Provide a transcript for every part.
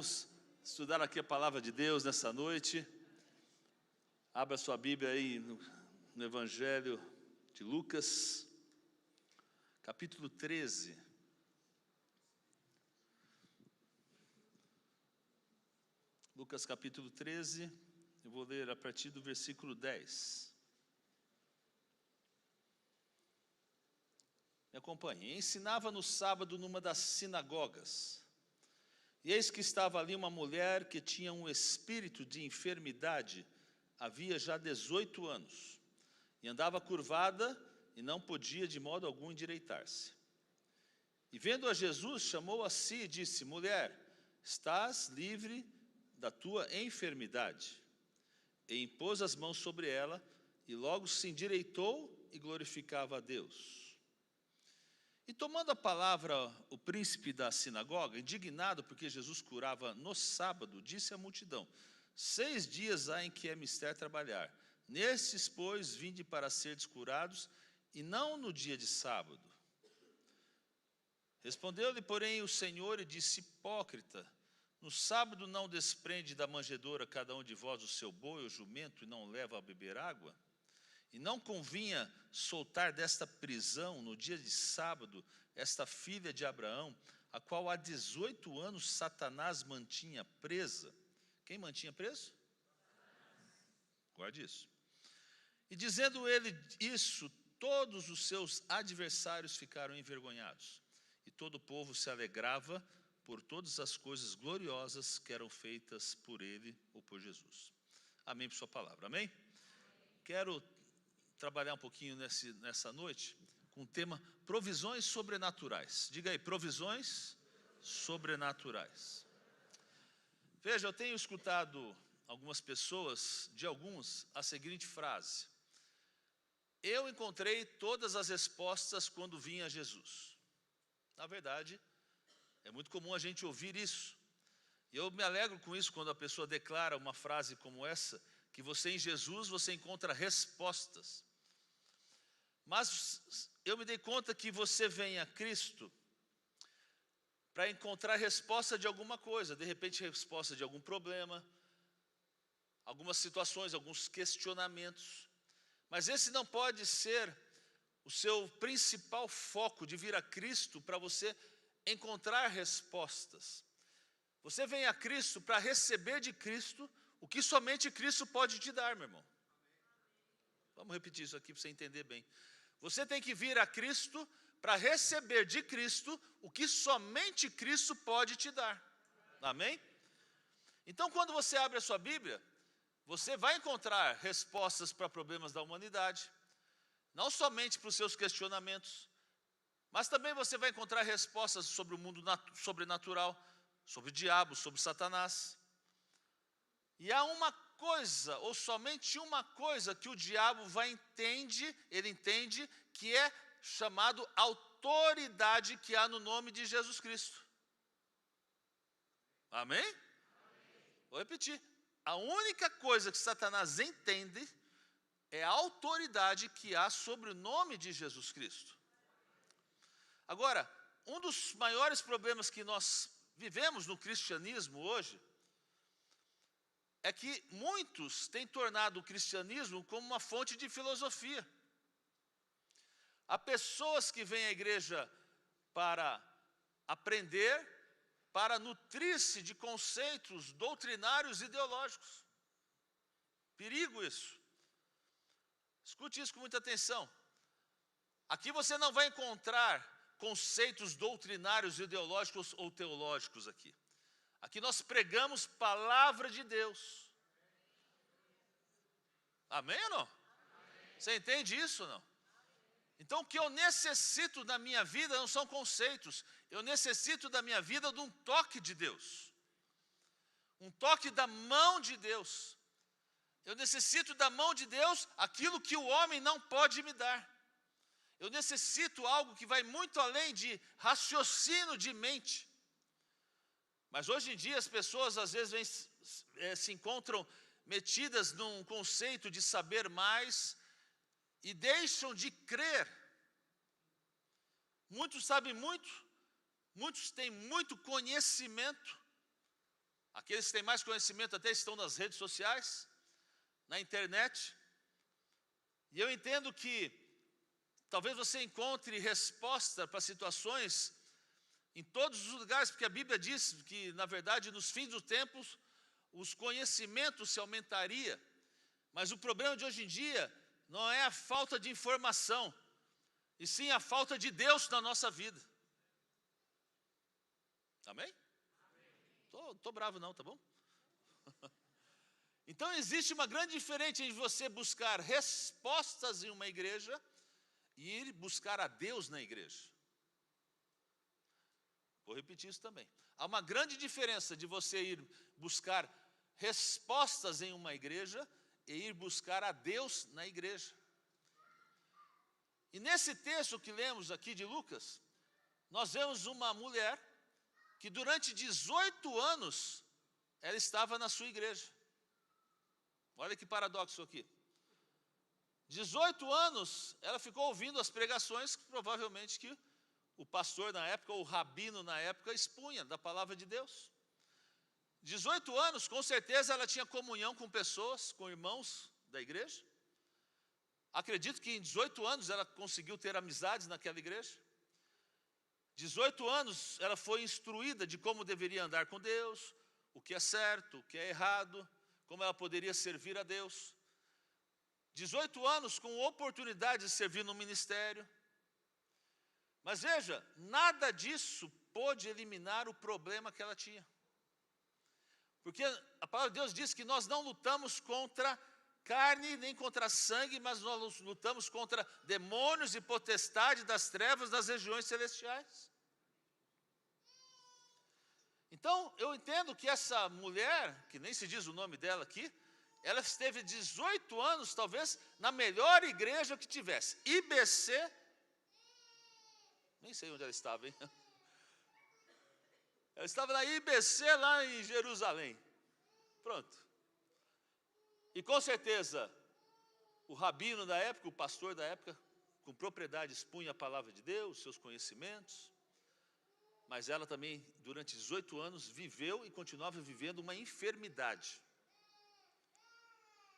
Vamos estudar aqui a palavra de Deus nessa noite. Abra sua Bíblia aí no Evangelho de Lucas, capítulo 13. Lucas capítulo 13, eu vou ler a partir do versículo 10. Me acompanhe. Ensinava no sábado numa das sinagogas. E eis que estava ali uma mulher que tinha um espírito de enfermidade, havia já 18 anos, e andava curvada e não podia de modo algum endireitar-se. E vendo a Jesus, chamou a si e disse: mulher, estás livre da tua enfermidade. E impôs as mãos sobre ela, e logo se endireitou e glorificava a Deus. E tomando a palavra o príncipe da sinagoga, indignado porque Jesus curava no sábado, disse à multidão: 6 dias há em que é mister trabalhar. Nestes, pois, vinde para serdes curados, e não no dia de sábado. Respondeu-lhe, porém, o Senhor e disse: hipócrita, no sábado não desprende da manjedoura cada um de vós o seu boi ou jumento e não leva a beber água? E não convinha soltar desta prisão, no dia de sábado, esta filha de Abraão, a qual há 18 anos Satanás mantinha presa. Quem mantinha preso? Guarde isso. E dizendo ele isso, todos os seus adversários ficaram envergonhados. E todo o povo se alegrava por todas as coisas gloriosas que eram feitas por ele ou por Jesus. Amém por sua palavra. Amém? Quero trabalhar um pouquinho nessa noite com o tema provisões sobrenaturais. Diga aí, provisões sobrenaturais. Veja, eu tenho escutado algumas pessoas, de alguns, a seguinte frase: eu encontrei todas as respostas quando vim a Jesus. Na verdade, é muito comum a gente ouvir isso. E eu me alegro com isso quando a pessoa declara uma frase como essa, que você em Jesus, você encontra respostas. Mas eu me dei conta que você vem a Cristo para encontrar resposta de alguma coisa, de repente resposta de algum problema, algumas situações, alguns questionamentos. Mas esse não pode ser o seu principal foco de vir a Cristo para você encontrar respostas. Você vem a Cristo para receber de Cristo o que somente Cristo pode te dar, meu irmão. Vamos repetir isso aqui para você entender bem. Você tem que vir a Cristo para receber de Cristo o que somente Cristo pode te dar. Amém? Então, quando você abre a sua Bíblia, você vai encontrar respostas para problemas da humanidade, não somente para os seus questionamentos, mas também você vai encontrar respostas sobre o mundo sobrenatural, sobre o diabo, sobre Satanás. E há uma coisa, ou somente uma coisa, que o diabo ele entende que é chamado autoridade que há no nome de Jesus Cristo. Amém? Amém. Vou repetir. A única coisa que Satanás entende é a autoridade que há sobre o nome de Jesus Cristo. Agora, um dos maiores problemas que nós vivemos no cristianismo hoje é que muitos têm tornado o cristianismo como uma fonte de filosofia. Há pessoas que vêm à igreja para aprender, para nutrir-se de conceitos doutrinários e ideológicos. Perigo isso. Escute isso com muita atenção. Aqui você não vai encontrar conceitos doutrinários, ideológicos ou teológicos aqui. Aqui nós pregamos palavra de Deus. Amém ou não? Amém. Você entende isso ou não? Então o que eu necessito na minha vida não são conceitos. Eu necessito da minha vida de um toque de Deus. Um toque da mão de Deus. Eu necessito da mão de Deus aquilo que o homem não pode me dar. Eu necessito algo que vai muito além de raciocínio de mente. Mas hoje em dia as pessoas às vezes se encontram metidas num conceito de saber mais e deixam de crer. Muitos sabem muito, muitos têm muito conhecimento, Aqueles que têm mais conhecimento até estão nas redes sociais, na internet. E eu entendo que talvez você encontre resposta para situações em todos os lugares, porque a Bíblia diz que, na verdade, nos fins dos tempos, os conhecimentos se aumentaria. Mas o problema de hoje em dia não é a falta de informação, e sim a falta de Deus na nossa vida. Amém? Tô bravo não, tá bom? Então existe uma grande diferença em você buscar respostas em uma igreja e ir buscar a Deus na igreja. Vou repetir isso também. Há uma grande diferença de você ir buscar respostas em uma igreja e ir buscar a Deus na igreja. E nesse texto que lemos aqui de Lucas, nós vemos uma mulher que durante 18 anos ela estava na sua igreja. Olha que paradoxo aqui. 18 anos ela ficou ouvindo as pregações, provavelmente que o pastor na época, ou o rabino na época, expunha da palavra de Deus. 18 anos, com certeza ela tinha comunhão com pessoas, com irmãos da igreja. Acredito que em 18 anos ela conseguiu ter amizades naquela igreja. 18 anos ela foi instruída de como deveria andar com Deus, o que é certo, o que é errado, como ela poderia servir a Deus. 18 anos com oportunidade de servir no ministério. Mas veja, nada disso pôde eliminar o problema que ela tinha. Porque a palavra de Deus diz que nós não lutamos contra carne nem contra sangue, mas nós lutamos contra demônios e potestades das trevas das regiões celestiais. Então, eu entendo que essa mulher, que nem se diz o nome dela aqui, ela esteve 18 anos, talvez, na melhor igreja que tivesse. IBC, nem sei onde ela estava, hein? Ela estava na IBC lá em Jerusalém. Pronto. E com certeza, o rabino da época, o pastor da época, com propriedade expunha a palavra de Deus, seus conhecimentos. Mas ela também, durante 18 anos, viveu e continuava vivendo uma enfermidade.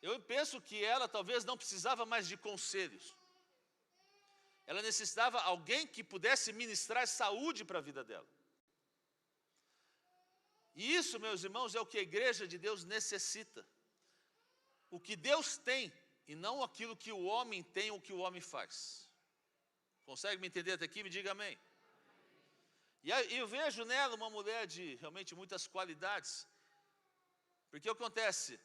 Eu penso que ela talvez não precisava mais de conselhos. Ela necessitava de alguém que pudesse ministrar saúde para a vida dela. E isso, meus irmãos, é o que a igreja de Deus necessita. O que Deus tem, e não aquilo que o homem tem ou que o homem faz. Consegue me entender até aqui? Me diga amém. E eu vejo nela uma mulher de realmente muitas qualidades. Porque o que acontece?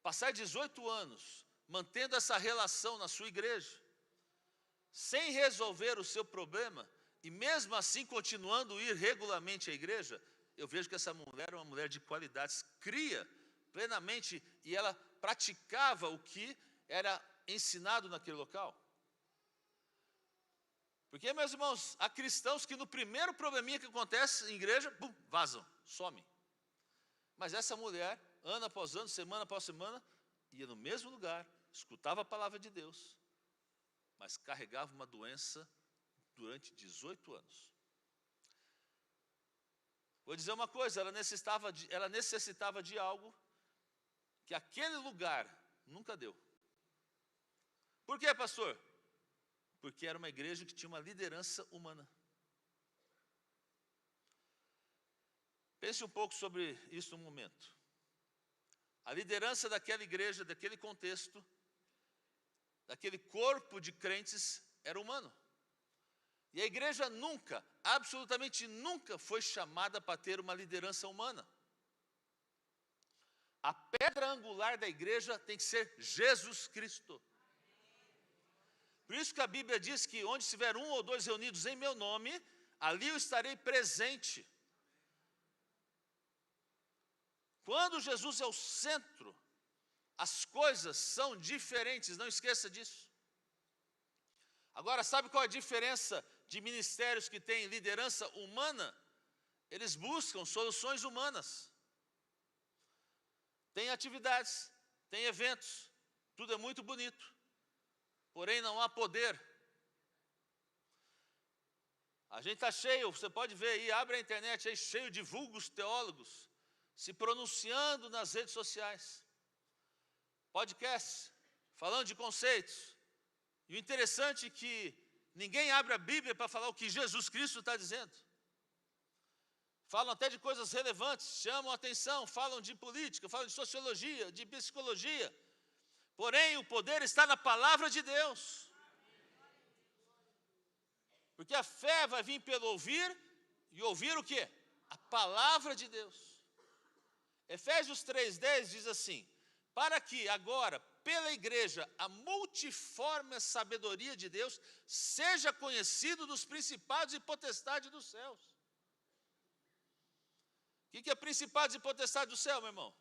Passar 18 anos mantendo essa relação na sua igreja, sem resolver o seu problema, e mesmo assim continuando a ir regularmente à igreja, eu vejo que essa mulher é uma mulher de qualidades, cria plenamente, e ela praticava o que era ensinado naquele local. Porque, meus irmãos, há cristãos que no primeiro probleminha que acontece em igreja, bum, vazam, somem. Mas essa mulher, ano após ano, semana após semana, ia no mesmo lugar, escutava a palavra de Deus, mas carregava uma doença durante 18 anos. Vou dizer uma coisa, ela necessitava de algo que aquele lugar nunca deu. Por quê, pastor? Porque era uma igreja que tinha uma liderança humana. Pense um pouco sobre isso um momento. A liderança daquela igreja, daquele contexto, daquele corpo de crentes, era humano. E a igreja nunca, absolutamente nunca foi chamada para ter uma liderança humana. A pedra angular da igreja tem que ser Jesus Cristo. Por isso que a Bíblia diz que onde estiver um ou dois reunidos em meu nome, ali eu estarei presente. Quando Jesus é o centro, as coisas são diferentes, não esqueça disso. Agora, sabe qual é a diferença de ministérios que têm liderança humana? Eles buscam soluções humanas. Tem atividades, tem eventos, tudo é muito bonito, porém não há poder. A gente está cheio, você pode ver aí, abre a internet aí, cheio de vulgos teólogos, se pronunciando nas redes sociais, podcasts, falando de conceitos. E o interessante é que ninguém abre a Bíblia para falar o que Jesus Cristo está dizendo. Falam até de coisas relevantes, chamam a atenção, falam de política, falam de sociologia, de psicologia. Porém, o poder está na palavra de Deus. Porque a fé vai vir pelo ouvir, e ouvir o quê? A palavra de Deus. Efésios 3:10 diz assim: para que agora, pela igreja, a multiforme sabedoria de Deus seja conhecido dos principados e potestades dos céus. O que é principados e potestades do céu, meu irmão?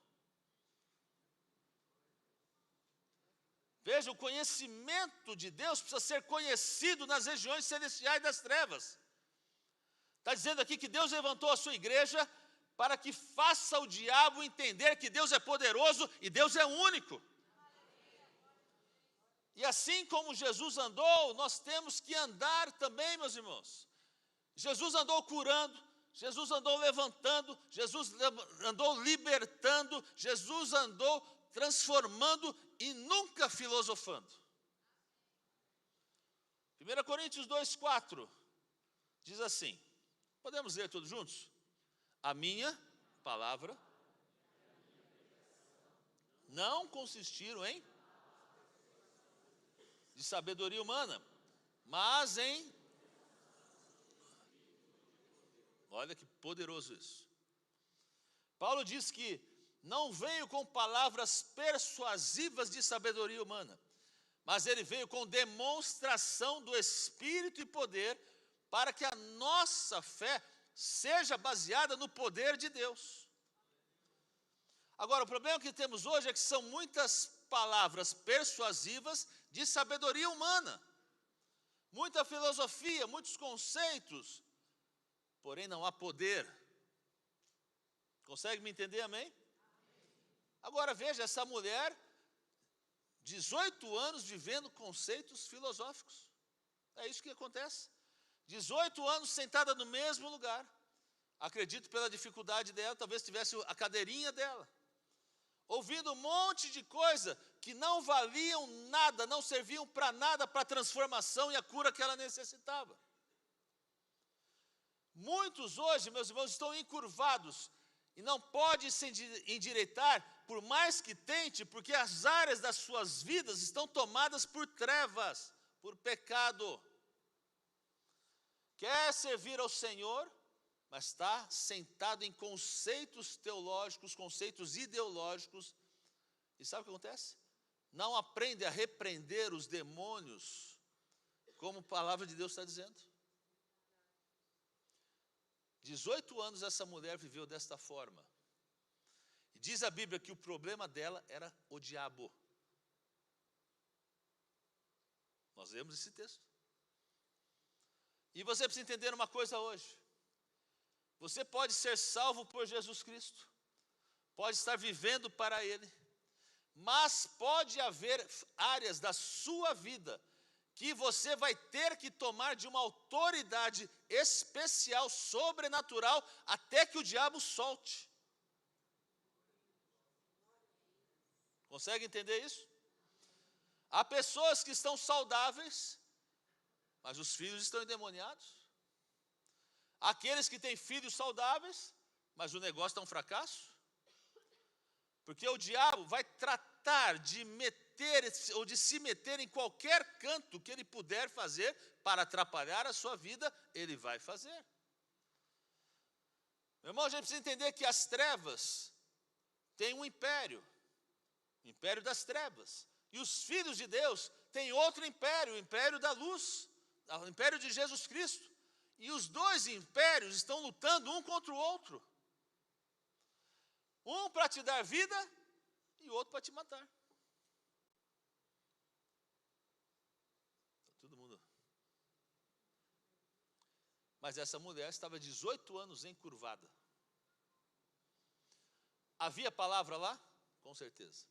Veja, o conhecimento de Deus precisa ser conhecido nas regiões celestiais das trevas. Está dizendo aqui que Deus levantou a sua igreja para que faça o diabo entender que Deus é poderoso e Deus é único. E assim como Jesus andou, nós temos que andar também, meus irmãos. Jesus andou curando, Jesus andou levantando, Jesus andou libertando, Jesus andou transformando e nunca filosofando. 1 Coríntios 2:4 diz assim, podemos ler todos juntos? A minha palavra não consistiram em de sabedoria humana, mas em... Olha que poderoso isso. Paulo diz que não veio com palavras persuasivas de sabedoria humana, mas ele veio com demonstração do Espírito e poder, para que a nossa fé seja baseada no poder de Deus. Agora, o problema que temos hoje é que são muitas palavras persuasivas de sabedoria humana, muita filosofia, muitos conceitos, porém não há poder. Consegue me entender, amém? Agora veja, essa mulher, 18 anos vivendo conceitos filosóficos. É isso que acontece. 18 anos sentada no mesmo lugar. Acredito pela dificuldade dela, talvez tivesse a cadeirinha dela. Ouvindo um monte de coisa que não valiam nada, não serviam para nada, para a transformação e a cura que ela necessitava. Muitos hoje, meus irmãos, estão encurvados e não pode se endireitar, por mais que tente, porque as áreas das suas vidas estão tomadas por trevas, por pecado. Quer servir ao Senhor, mas está sentado em conceitos teológicos, conceitos ideológicos. E sabe o que acontece? Não aprende a repreender os demônios, como a palavra de Deus está dizendo. 18 anos essa mulher viveu desta forma. E diz a Bíblia que o problema dela era o diabo. Nós lemos esse texto. E você precisa entender uma coisa hoje. Você pode ser salvo por Jesus Cristo, pode estar vivendo para Ele, mas pode haver áreas da sua vida que você vai ter que tomar de uma autoridade especial, sobrenatural, até que o diabo solte. Consegue entender isso? Há pessoas que estão saudáveis, mas os filhos estão endemoniados. Aqueles que têm filhos saudáveis, mas o negócio está um fracasso. Porque o diabo vai tratar de meter ou de se meter em qualquer canto que ele puder fazer para atrapalhar a sua vida, ele vai fazer. Meu irmão, a gente precisa entender que as trevas têm um império, o império das trevas. E os filhos de Deus têm outro império, o império da luz, o império de Jesus Cristo. E os dois impérios estão lutando um contra o outro. Um para te dar vida e o outro para te matar. Todo mundo. Mas essa mulher estava 18 anos encurvada. Havia palavra lá? Com certeza.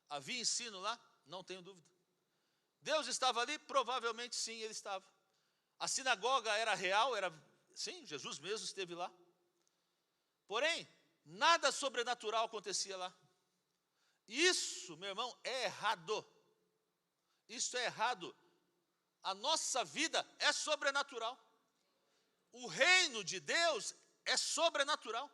Havia ensino lá? Não tenho dúvida. Deus estava ali? Provavelmente sim, ele estava. A sinagoga era real, sim, Jesus mesmo esteve lá. Porém, Nada sobrenatural acontecia lá. Isso, meu irmão, é errado. Isso é errado. A nossa vida é sobrenatural. O reino de Deus é sobrenatural.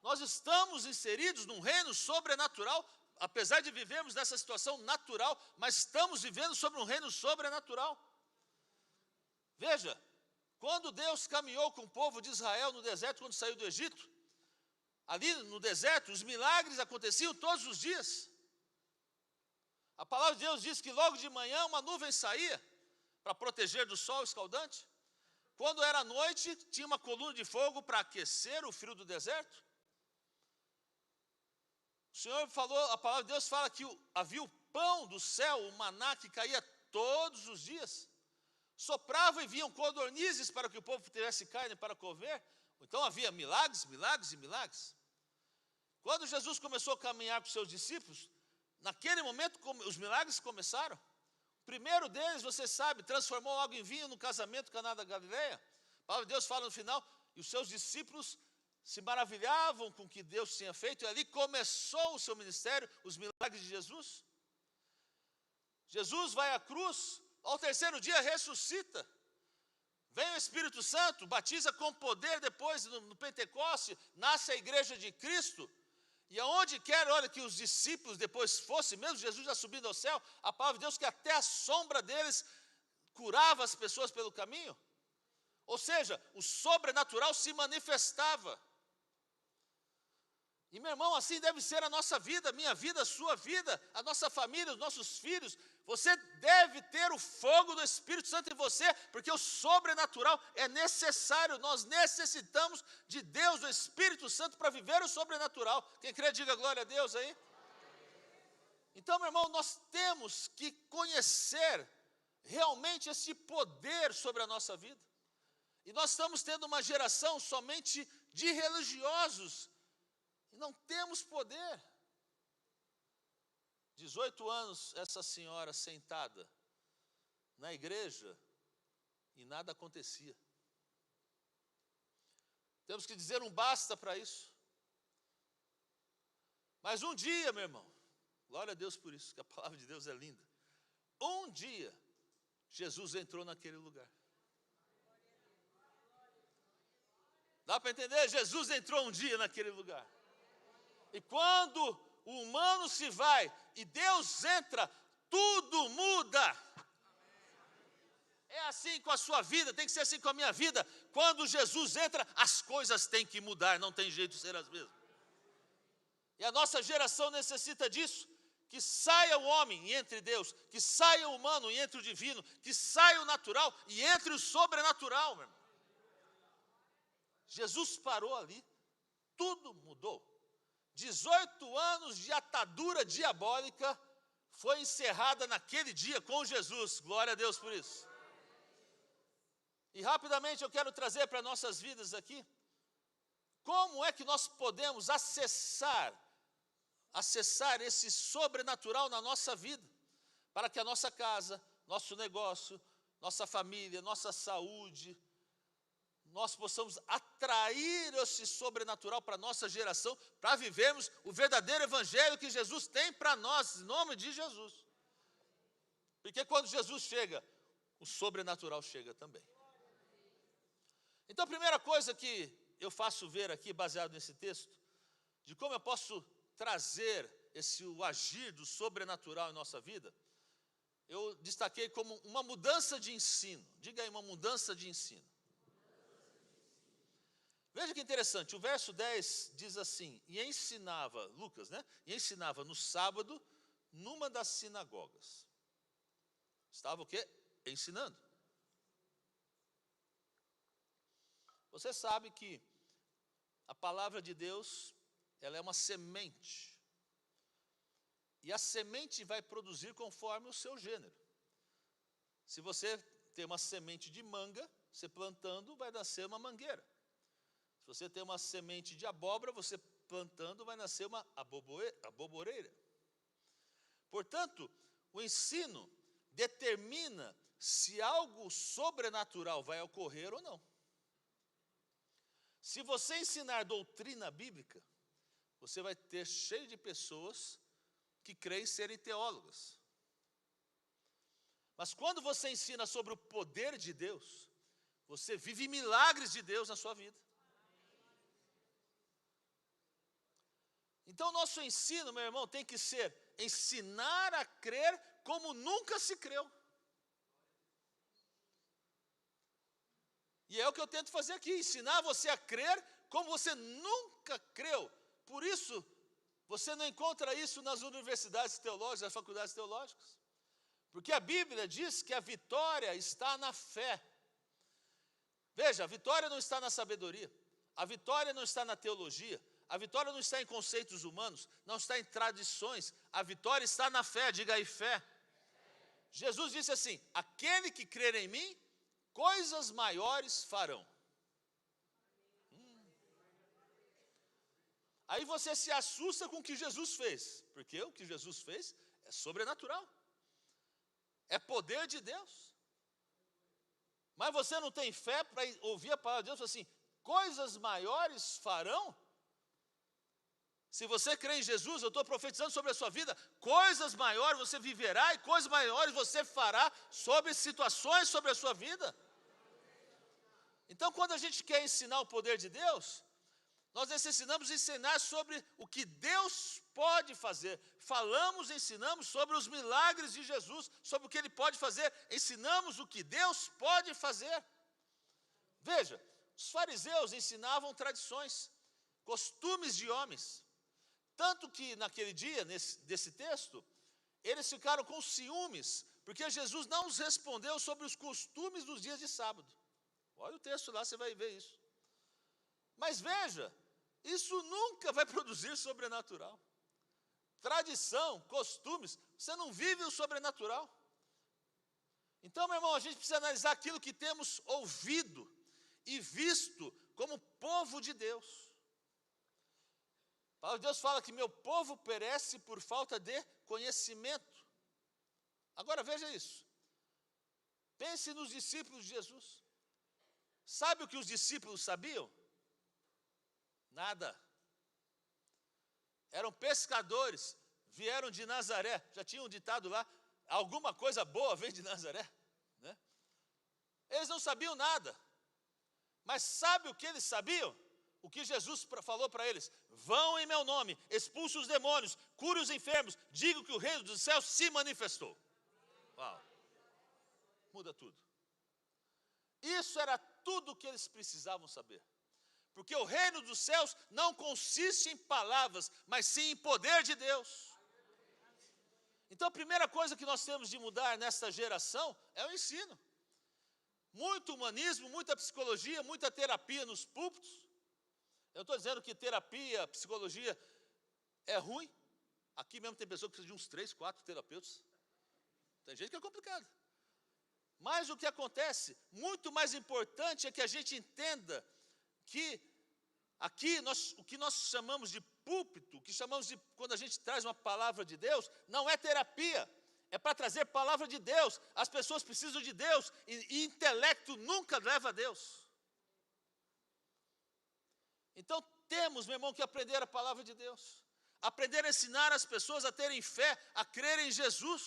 Nós estamos inseridos num reino sobrenatural, apesar de vivermos nessa situação natural, mas estamos vivendo sobre um reino sobrenatural. Veja, quando Deus caminhou com o povo de Israel no deserto, quando saiu do Egito, ali no deserto, os milagres aconteciam todos os dias. A palavra de Deus diz que logo de manhã uma nuvem saía para proteger do sol escaldante. Quando era noite, tinha uma coluna de fogo para aquecer o frio do deserto. O Senhor falou, a palavra de Deus fala que havia o pão do céu, o maná que caía todos os dias. Soprava e vinham codornizes para que o povo tivesse carne para comer. Então havia milagres, milagres e milagres. Quando Jesus começou a caminhar com seus discípulos, naquele momento os milagres começaram. O primeiro deles, você sabe, transformou água em vinho no casamento Caná da Galileia. A palavra de Deus fala no final, e os seus discípulos se maravilhavam com o que Deus tinha feito, e ali começou o seu ministério, os milagres de Jesus. Jesus vai à cruz, ao terceiro dia ressuscita. Vem o Espírito Santo, batiza com poder depois no Pentecoste, nasce a igreja de Cristo. E aonde quer, olha, que os discípulos depois fossem, mesmo Jesus já subindo ao céu, a palavra de Deus que até a sombra deles curava as pessoas pelo caminho. Ou seja, o sobrenatural se manifestava. E meu irmão, assim deve ser a nossa vida, minha vida, a sua vida, a nossa família, os nossos filhos. Você deve ter o fogo do Espírito Santo em você, porque o sobrenatural é necessário. Nós necessitamos de Deus, do Espírito Santo, para viver o sobrenatural. Quem crê, diga glória a Deus aí. Então, meu irmão, nós temos que conhecer realmente esse poder sobre a nossa vida. E nós estamos tendo uma geração somente de religiosos, e não temos poder. 18 anos essa senhora sentada na igreja e nada acontecia. Temos que dizer um basta para isso. Mas um dia, meu irmão, glória a Deus por isso, que a palavra de Deus é linda. Um dia, Jesus entrou naquele lugar. Dá para entender? Jesus entrou um dia naquele lugar. E quando o humano se vai e Deus entra, tudo muda. É assim com a sua vida, tem que ser assim com a minha vida. Quando Jesus entra, as coisas têm que mudar, não tem jeito de ser as mesmas. E a nossa geração necessita disso, que saia o homem e entre Deus, que saia o humano e entre o divino, que saia o natural e entre o sobrenatural, meu irmão. Jesus parou ali, tudo mudou. 18 anos de atadura diabólica foi encerrada naquele dia com Jesus. Glória a Deus por isso. E rapidamente eu quero trazer para nossas vidas aqui, como é que nós podemos acessar esse sobrenatural na nossa vida, para que a nossa casa, nosso negócio, nossa família, nossa saúde, nós possamos atrair esse sobrenatural para a nossa geração, para vivermos o verdadeiro evangelho que Jesus tem para nós, em nome de Jesus. Porque quando Jesus chega, o sobrenatural chega também. Então a primeira coisa que eu faço ver aqui, baseado nesse texto, de como eu posso trazer o agir do sobrenatural em nossa vida, eu destaquei como uma mudança de ensino. Diga aí, uma mudança de ensino. Veja que interessante, o verso 10 diz assim, e ensinava, Lucas, né? E ensinava no sábado, numa das sinagogas. Estava o quê? Ensinando. Você sabe que a palavra de Deus, ela é uma semente. E a semente vai produzir conforme o seu gênero. Se você tem uma semente de manga, você plantando, vai nascer uma mangueira. Se você tem uma semente de abóbora, você plantando, vai nascer uma aboboreira. Portanto, o ensino determina se algo sobrenatural vai ocorrer ou não. Se você ensinar doutrina bíblica, você vai ter cheio de pessoas que creem serem teólogas. Mas quando você ensina sobre o poder de Deus, você vive milagres de Deus na sua vida. Então, nosso ensino, meu irmão, tem que ser ensinar a crer como nunca se creu. E é o que eu tento fazer aqui, ensinar você a crer como você nunca creu. Por isso, você não encontra isso nas universidades teológicas, nas faculdades teológicas. Porque a Bíblia diz que a vitória está na fé. Veja, a vitória não está na sabedoria, a vitória não está na teologia, a vitória não está em conceitos humanos, não está em tradições, a vitória está na fé, diga aí fé. Jesus disse assim: aquele que crer em mim, coisas maiores farão. Aí você se assusta com o que Jesus fez, porque o que Jesus fez é sobrenatural, é poder de Deus. Mas você não tem fé para ouvir a palavra de Deus assim: coisas maiores farão? Se você crê em Jesus, eu estou profetizando sobre a sua vida, coisas maiores você viverá e coisas maiores você fará sobre situações sobre a sua vida. Então, quando a gente quer ensinar o poder de Deus, nós necessitamos ensinar sobre o que Deus pode fazer. Falamos, ensinamos sobre os milagres de Jesus, sobre o que Ele pode fazer. Ensinamos o que Deus pode fazer. Veja, os fariseus ensinavam tradições, costumes de homens. Tanto que naquele dia, desse texto, eles ficaram com ciúmes, porque Jesus não os respondeu sobre os costumes dos dias de sábado. Olha o texto lá, você vai ver isso. Mas veja, isso nunca vai produzir sobrenatural. Tradição, costumes, você não vive o sobrenatural. Então, meu irmão, a gente precisa analisar aquilo que temos ouvido e visto como povo de Deus. A palavra de Deus fala que meu povo perece por falta de conhecimento. Agora veja isso. Pense nos discípulos de Jesus. Sabe o que os discípulos sabiam? Nada. Eram pescadores, vieram de Nazaré. Já tinham ditado lá, alguma coisa boa vem de Nazaré, né? Eles não sabiam nada. Mas sabe o que eles sabiam? O que Jesus falou para eles: vão em meu nome, expulsem os demônios, curem os enfermos, digam que o reino dos céus se manifestou. Uau. Muda tudo. Isso era tudo o que eles precisavam saber. Porque o reino dos céus não consiste em palavras, mas sim em poder de Deus. Então a primeira coisa que nós temos de mudar nesta geração é o ensino. Muito humanismo, muita psicologia, muita terapia nos púlpitos. Eu não estou dizendo que terapia, psicologia é ruim. Aqui mesmo tem pessoa que precisa de uns 3, 4 terapeutas. Tem gente que é complicado. Mas o que acontece, muito mais importante é que a gente entenda que aqui o que nós chamamos de púlpito, o que chamamos de, quando a gente traz uma palavra de Deus, não é terapia, é para trazer palavra de Deus. As pessoas precisam de Deus e intelecto nunca leva a Deus. Então temos, meu irmão, que aprender a palavra de Deus, aprender a ensinar as pessoas a terem fé, a crerem em Jesus.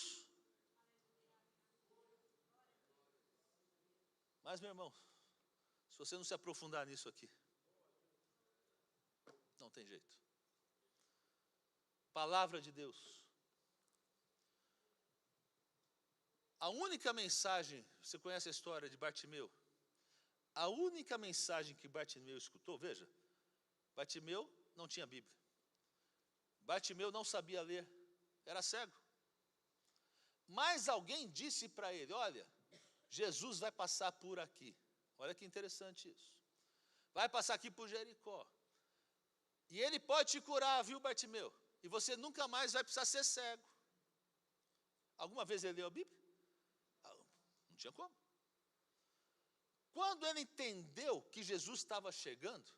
Mas, meu irmão, se você não se aprofundar nisso aqui, não tem jeito. Palavra de Deus. A única mensagem, você conhece a história de Bartimeu? A única mensagem que Bartimeu escutou, veja, Bartimeu não tinha Bíblia. Bartimeu não sabia ler, era cego. Mas alguém disse para ele: olha, Jesus vai passar por aqui. Olha que interessante isso. Vai passar aqui por Jericó. E ele pode te curar, viu, Bartimeu? E você nunca mais vai precisar ser cego. Alguma vez ele leu a Bíblia? Não tinha como. Quando ele entendeu que Jesus estava chegando,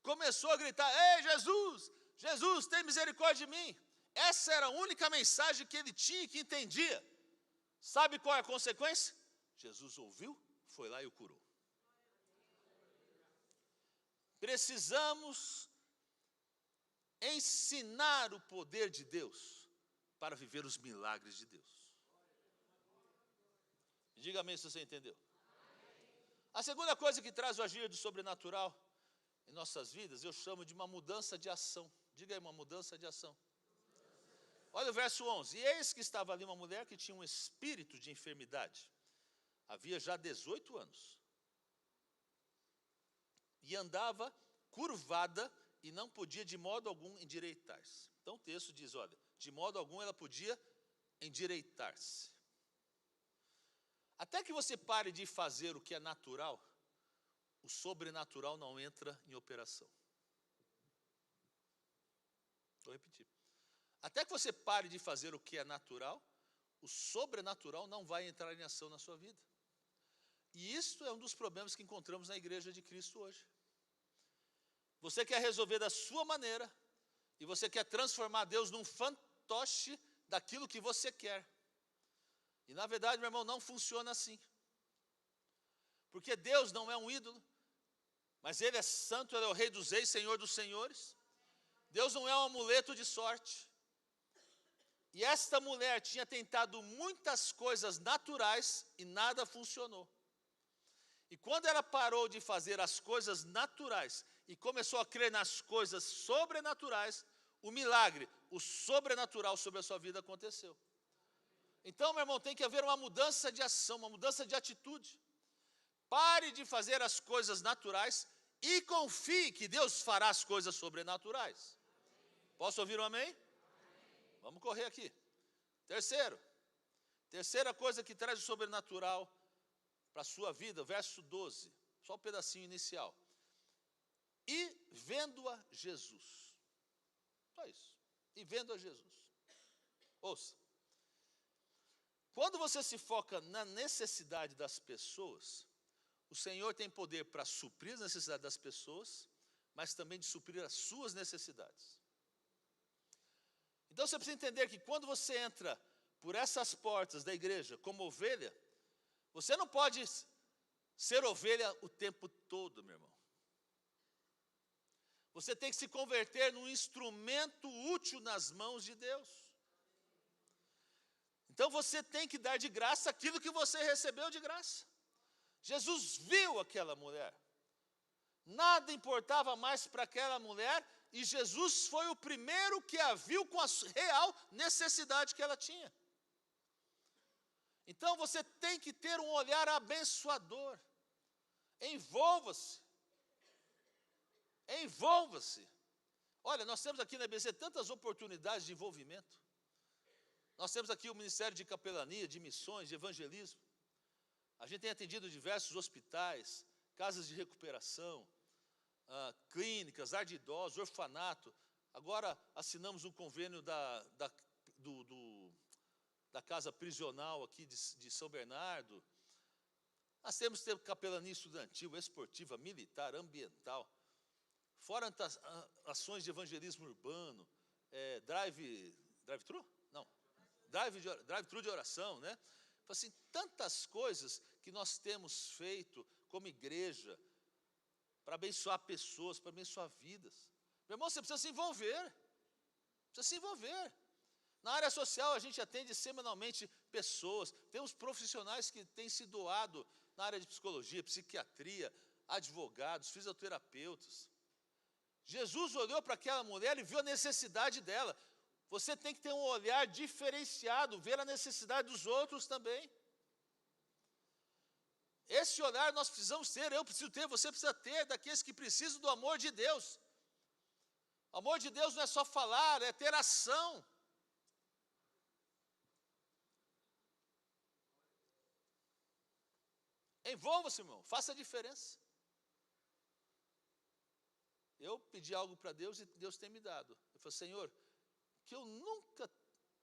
começou a gritar: ei, Jesus, Jesus, tem misericórdia de mim. Essa era a única mensagem que ele tinha e que entendia. Sabe qual é a consequência? Jesus ouviu, foi lá e o curou. Precisamos ensinar o poder de Deus para viver os milagres de Deus. Diga amém se você entendeu. A segunda coisa que traz o agir do sobrenatural em nossas vidas, eu chamo de uma mudança de ação. Diga aí, uma mudança de ação. Olha o verso 11. E eis que estava ali uma mulher que tinha um espírito de enfermidade. Havia já 18 anos. E andava curvada e não podia de modo algum endireitar-se. Então o texto diz, olha, de modo algum ela podia endireitar-se. Até que você pare de fazer o que é natural, o sobrenatural não entra em operação. Vou repetir. Até que você pare de fazer o que é natural, o sobrenatural não vai entrar em ação na sua vida. E isso é um dos problemas que encontramos na igreja de Cristo hoje. Você quer resolver da sua maneira, e você quer transformar Deus num fantoche daquilo que você quer. E na verdade, meu irmão, não funciona assim. Porque Deus não é um ídolo, mas Ele é santo, Ele é o Rei dos reis, Senhor dos senhores. Deus não é um amuleto de sorte. E esta mulher tinha tentado muitas coisas naturais e nada funcionou. E quando ela parou de fazer as coisas naturais e começou a crer nas coisas sobrenaturais, o milagre, o sobrenatural sobre a sua vida aconteceu. Então, meu irmão, tem que haver uma mudança de ação, uma mudança de atitude. Pare de fazer as coisas naturais e confie que Deus fará as coisas sobrenaturais. Posso ouvir um amém? Vamos correr aqui. Terceira coisa que traz o sobrenatural para a sua vida, verso 12, só um pedacinho inicial. E vendo-a Jesus. Só isso. E vendo a Jesus. Ouça. Quando você se foca na necessidade das pessoas, o Senhor tem poder para suprir as necessidades das pessoas, mas também de suprir as suas necessidades. Então você precisa entender que quando você entra por essas portas da igreja como ovelha, você não pode ser ovelha o tempo todo, meu irmão. Você tem que se converter num instrumento útil nas mãos de Deus. Então você tem que dar de graça aquilo que você recebeu de graça. Jesus viu aquela mulher. Nada importava mais para aquela mulher, e Jesus foi o primeiro que a viu com a real necessidade que ela tinha. Então você tem que ter um olhar abençoador. Envolva-se. Envolva-se. Olha, nós temos aqui na EBC tantas oportunidades de envolvimento. Nós temos aqui o Ministério de Capelania, de Missões, de Evangelismo. A gente tem atendido diversos hospitais, casas de recuperação, clínicas, lar de idosos, orfanato. Agora assinamos um convênio da casa prisional aqui de São Bernardo. Nós temos capelania estudantil, esportiva, militar, ambiental. Fora ações de evangelismo urbano, drive-thru? Não, drive-thru de oração, né? Assim, tantas coisas que nós temos feito como igreja para abençoar pessoas, para abençoar vidas. Meu irmão, você precisa se envolver. Precisa se envolver. Na área social, a gente atende semanalmente pessoas. Temos profissionais que têm se doado na área de psicologia, psiquiatria, advogados, fisioterapeutas. Jesus olhou para aquela mulher e viu a necessidade dela. Você tem que ter um olhar diferenciado, ver a necessidade dos outros também. Esse olhar nós precisamos ter, eu preciso ter, você precisa ter, daqueles que precisam do amor de Deus. O amor de Deus não é só falar, é ter ação. Envolva-se, irmão, faça a diferença. Eu pedi algo para Deus e Deus tem me dado. Eu falei, Senhor, que eu nunca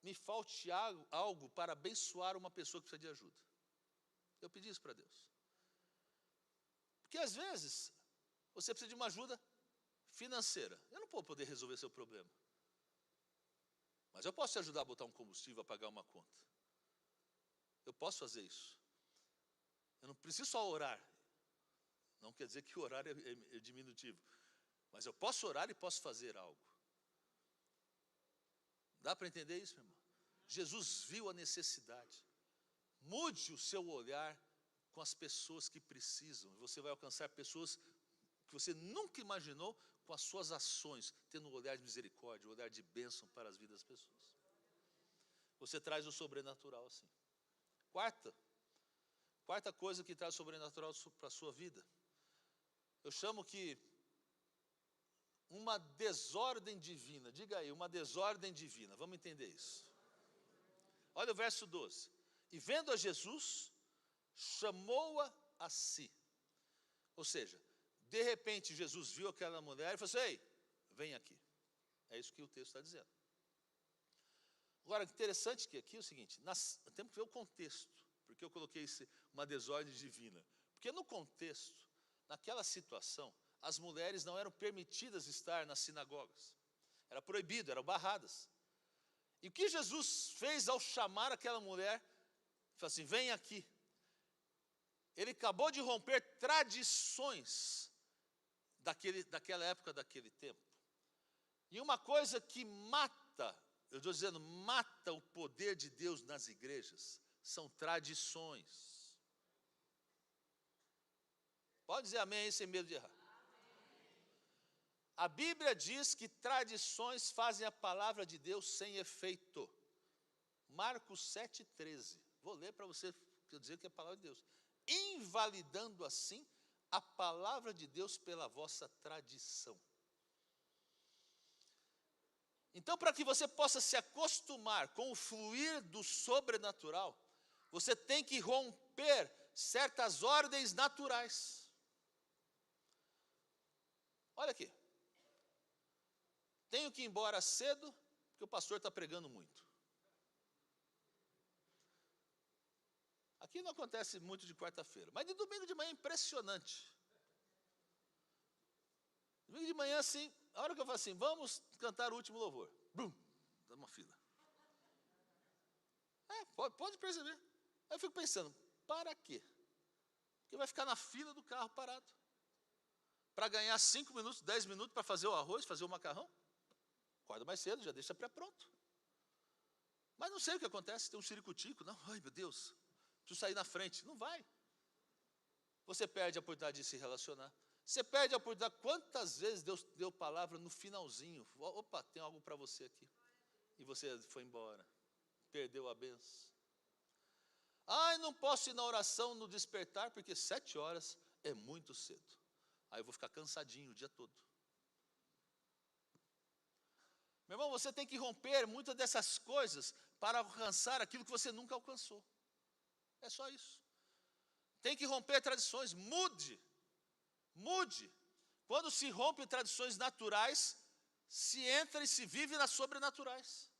me falte algo para abençoar uma pessoa que precisa de ajuda. Eu pedi isso para Deus. Porque às vezes, você precisa de uma ajuda financeira. Eu não vou poder resolver seu problema. Mas eu posso te ajudar a botar um combustível, a pagar uma conta. Eu posso fazer isso. Eu não preciso só orar. Não quer dizer que orar é diminutivo. Mas eu posso orar e posso fazer algo. Dá para entender isso, meu irmão? Jesus viu a necessidade. Mude o seu olhar com as pessoas que precisam. Você vai alcançar pessoas que você nunca imaginou com as suas ações, tendo um olhar de misericórdia, um olhar de bênção para as vidas das pessoas. Você traz o sobrenatural assim. Quarta coisa que traz o sobrenatural para a sua vida. Eu chamo que uma desordem divina. Diga aí, uma desordem divina. Vamos entender isso. Olha o verso 12. E vendo a Jesus, chamou-a a si. Ou seja, de repente Jesus viu aquela mulher e falou assim: ei, vem aqui. É isso que o texto está dizendo. Agora, interessante que aqui é o seguinte, temos que ver o contexto, porque eu coloquei uma desordem divina. Porque no contexto, naquela situação, as mulheres não eram permitidas estar nas sinagogas. Era proibido, eram barradas. E o que Jesus fez ao chamar aquela mulher? Ele falou assim: vem aqui. Ele acabou de romper tradições daquela época, daquele tempo. E uma coisa que mata, eu estou dizendo, mata o poder de Deus nas igrejas, são tradições. Pode dizer amém aí sem medo de errar. A Bíblia diz que tradições fazem a palavra de Deus sem efeito. Marcos 7,13. Vou ler para você dizer que é a palavra de Deus. Invalidando assim a palavra de Deus pela vossa tradição. Então, para que você possa se acostumar com o fluir do sobrenatural, você tem que romper certas ordens naturais. Olha aqui. Tenho que ir embora cedo, porque o pastor está pregando muito. Aqui não acontece muito de quarta-feira, mas de domingo de manhã é impressionante. Domingo de manhã, assim, a hora que eu falo assim, vamos cantar o último louvor. Bum, dá uma fila. Pode perceber. Aí eu fico pensando, para quê? Porque vai ficar na fila do carro parado. Para ganhar 5 minutos, 10 minutos para fazer o arroz, fazer o macarrão. Acorda mais cedo, já deixa pré-pronto. Mas não sei o que acontece, tem um ciricutico. Não, ai meu Deus, preciso sair na frente. Não vai. Você perde a oportunidade de se relacionar. Você perde a oportunidade. Quantas vezes Deus deu palavra no finalzinho? Opa, tem algo para você aqui. E você foi embora. Perdeu a benção. Ai, não posso ir na oração no despertar, porque 7 horas é muito cedo. Aí eu vou ficar cansadinho o dia todo. Meu irmão, você tem que romper muitas dessas coisas para alcançar aquilo que você nunca alcançou. É só isso. Tem que romper tradições, mude. Mude. Quando se rompe tradições naturais, se entra e se vive nas sobrenaturais.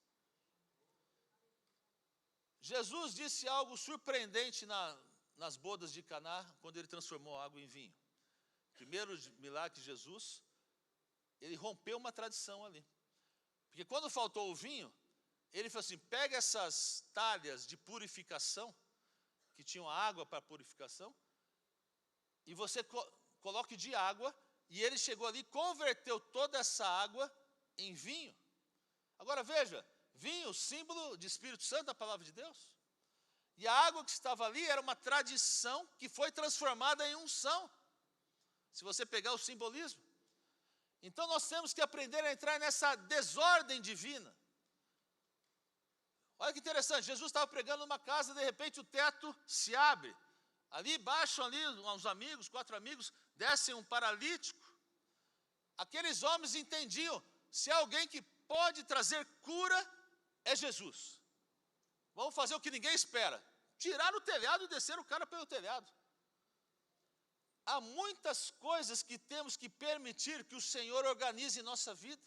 Jesus disse algo surpreendente nas bodas de Caná, quando ele transformou a água em vinho. Primeiro milagre de Jesus, ele rompeu uma tradição ali. Porque quando faltou o vinho, ele falou assim, pega essas talhas de purificação, que tinham água para purificação, e você coloque de água, e ele chegou ali e converteu toda essa água em vinho. Agora veja, vinho, símbolo de Espírito Santo, da palavra de Deus. E a água que estava ali era uma tradição que foi transformada em unção. Se você pegar o simbolismo. Então nós temos que aprender a entrar nessa desordem divina. Olha que interessante, Jesus estava pregando numa casa, de repente o teto se abre. Ali baixam ali uns amigos, 4 amigos, descem um paralítico. Aqueles homens entendiam, se há alguém que pode trazer cura, é Jesus. Vamos fazer o que ninguém espera. Tirar o telhado e descer o cara pelo telhado. Há muitas coisas que temos que permitir que o Senhor organize em nossa vida.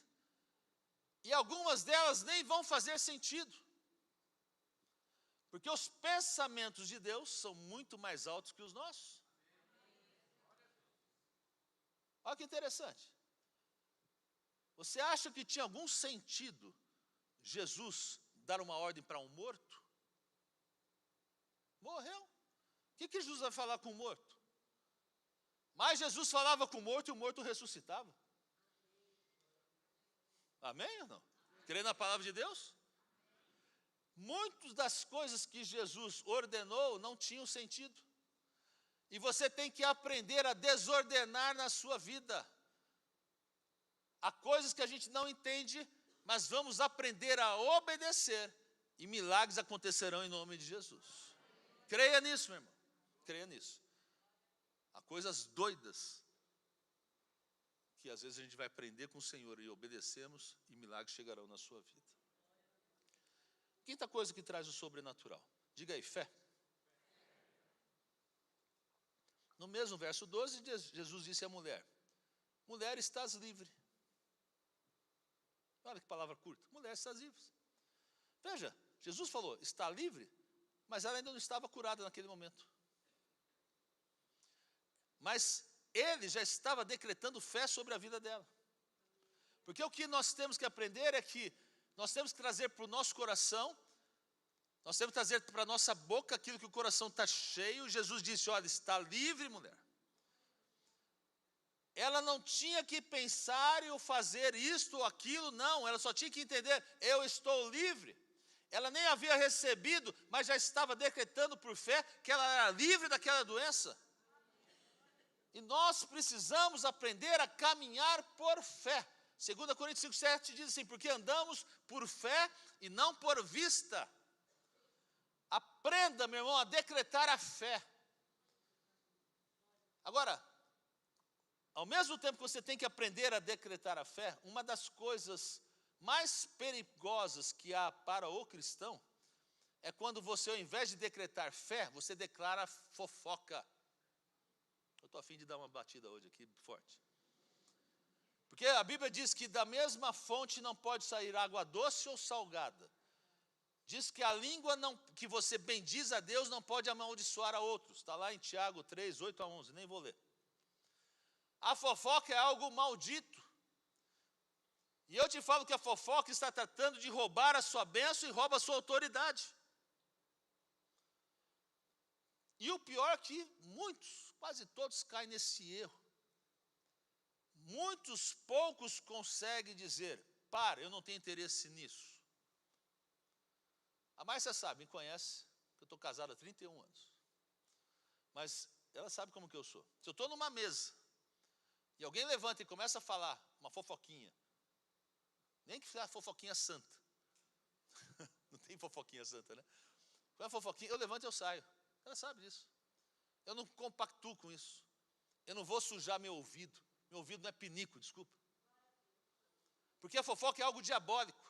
E algumas delas nem vão fazer sentido. Porque os pensamentos de Deus são muito mais altos que os nossos. Olha que interessante. Você acha que tinha algum sentido Jesus dar uma ordem para um morto? Morreu. O que Jesus vai falar com o morto? Mas Jesus falava com o morto e o morto ressuscitava. Amém ou não? Crê na palavra de Deus? muitas das coisas que Jesus ordenou não tinham sentido. E você tem que aprender a desordenar na sua vida. Há coisas que a gente não entende, mas vamos aprender a obedecer. E milagres acontecerão em nome de Jesus. Creia nisso, meu irmão. Creia nisso. Há coisas doidas que às vezes a gente vai aprender com o Senhor e obedecemos e milagres chegarão na sua vida. Quinta coisa que traz o sobrenatural. Diga aí, fé. No mesmo verso 12, Jesus disse à mulher: mulher, estás livre. Olha que palavra curta. Mulher, estás livre. Veja, Jesus falou, está livre, mas ela ainda não estava curada naquele momento. Mas ele já estava decretando fé sobre a vida dela. Porque o que nós temos que aprender é que nós temos que trazer para o nosso coração, nós temos que trazer para a nossa boca aquilo que o coração está cheio. Jesus disse, olha, está livre, mulher. Ela não tinha que pensar em fazer isto ou aquilo, não. Ela só tinha que entender, eu estou livre. Ela nem havia recebido, mas já estava decretando por fé que ela era livre daquela doença. E nós precisamos aprender a caminhar por fé. 2 Coríntios 5,7 diz assim, porque andamos por fé e não por vista. Aprenda, meu irmão, a decretar a fé. Agora, ao mesmo tempo que você tem que aprender a decretar a fé, uma das coisas mais perigosas que há para o cristão é quando você, ao invés de decretar fé, você declara fofoca. Eu estou a fim de dar uma batida hoje aqui forte. Porque a Bíblia diz que da mesma fonte não pode sair água doce ou salgada. Diz que a língua que você bendiz a Deus não pode amaldiçoar a outros. Está lá em Tiago 3, 8 a 11, nem vou ler. A fofoca é algo maldito. E eu te falo que a fofoca está tratando de roubar a sua bênção e rouba a sua autoridade. E o pior é que muitos, quase todos caem nesse erro. Poucos conseguem dizer, para, eu não tenho interesse nisso. A Márcia sabe, me conhece, que eu estou casado há 31 anos. Mas ela sabe como que eu sou. Se eu estou numa mesa, e alguém levanta e começa a falar uma fofoquinha, nem que seja fofoquinha santa. Não tem fofoquinha santa, né? Quando é fofoquinha, eu levanto e eu saio. Ela sabe disso. Eu não compactuo com isso. Eu não vou sujar meu ouvido. Meu ouvido não é pinico, desculpa. Porque a fofoca é algo diabólico,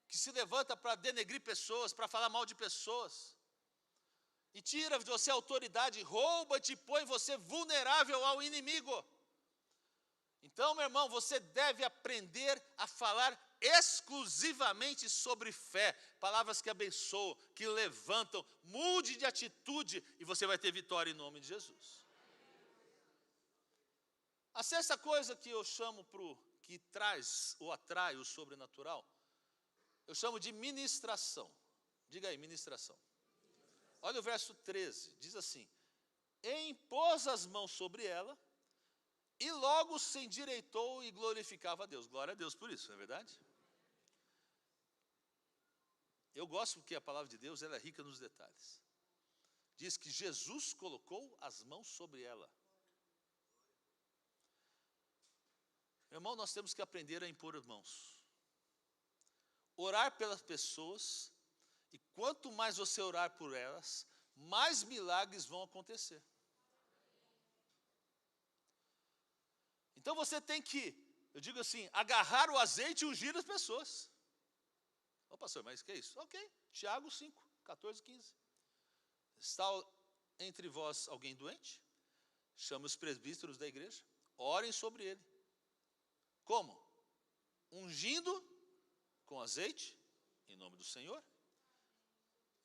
que se levanta para denegrir pessoas, para falar mal de pessoas. E tira de você a autoridade, rouba e te põe você vulnerável ao inimigo. Então, meu irmão, você deve aprender a falar exclusivamente sobre fé. Palavras que abençoam, que levantam. Mude de atitude e você vai ter vitória em nome de Jesus. A sexta coisa que eu chamo que traz ou atrai o sobrenatural, eu chamo de ministração. Diga aí, ministração. Olha o verso 13, diz assim, e impôs as mãos sobre ela, e logo se endireitou e glorificava a Deus. Glória a Deus por isso, não é verdade? Eu gosto porque a palavra de Deus ela é rica nos detalhes. Diz que Jesus colocou as mãos sobre ela. Meu irmão, nós temos que aprender a impor as mãos. Orar pelas pessoas, e quanto mais você orar por elas, mais milagres vão acontecer. Então você tem que, eu digo assim, agarrar o azeite e ungir as pessoas. Ô pastor, mas que é isso? Ok, Tiago 5, 14, 15. Está entre vós alguém doente? Chame os presbíteros da igreja, orem sobre ele. Como? Ungindo com azeite, em nome do Senhor.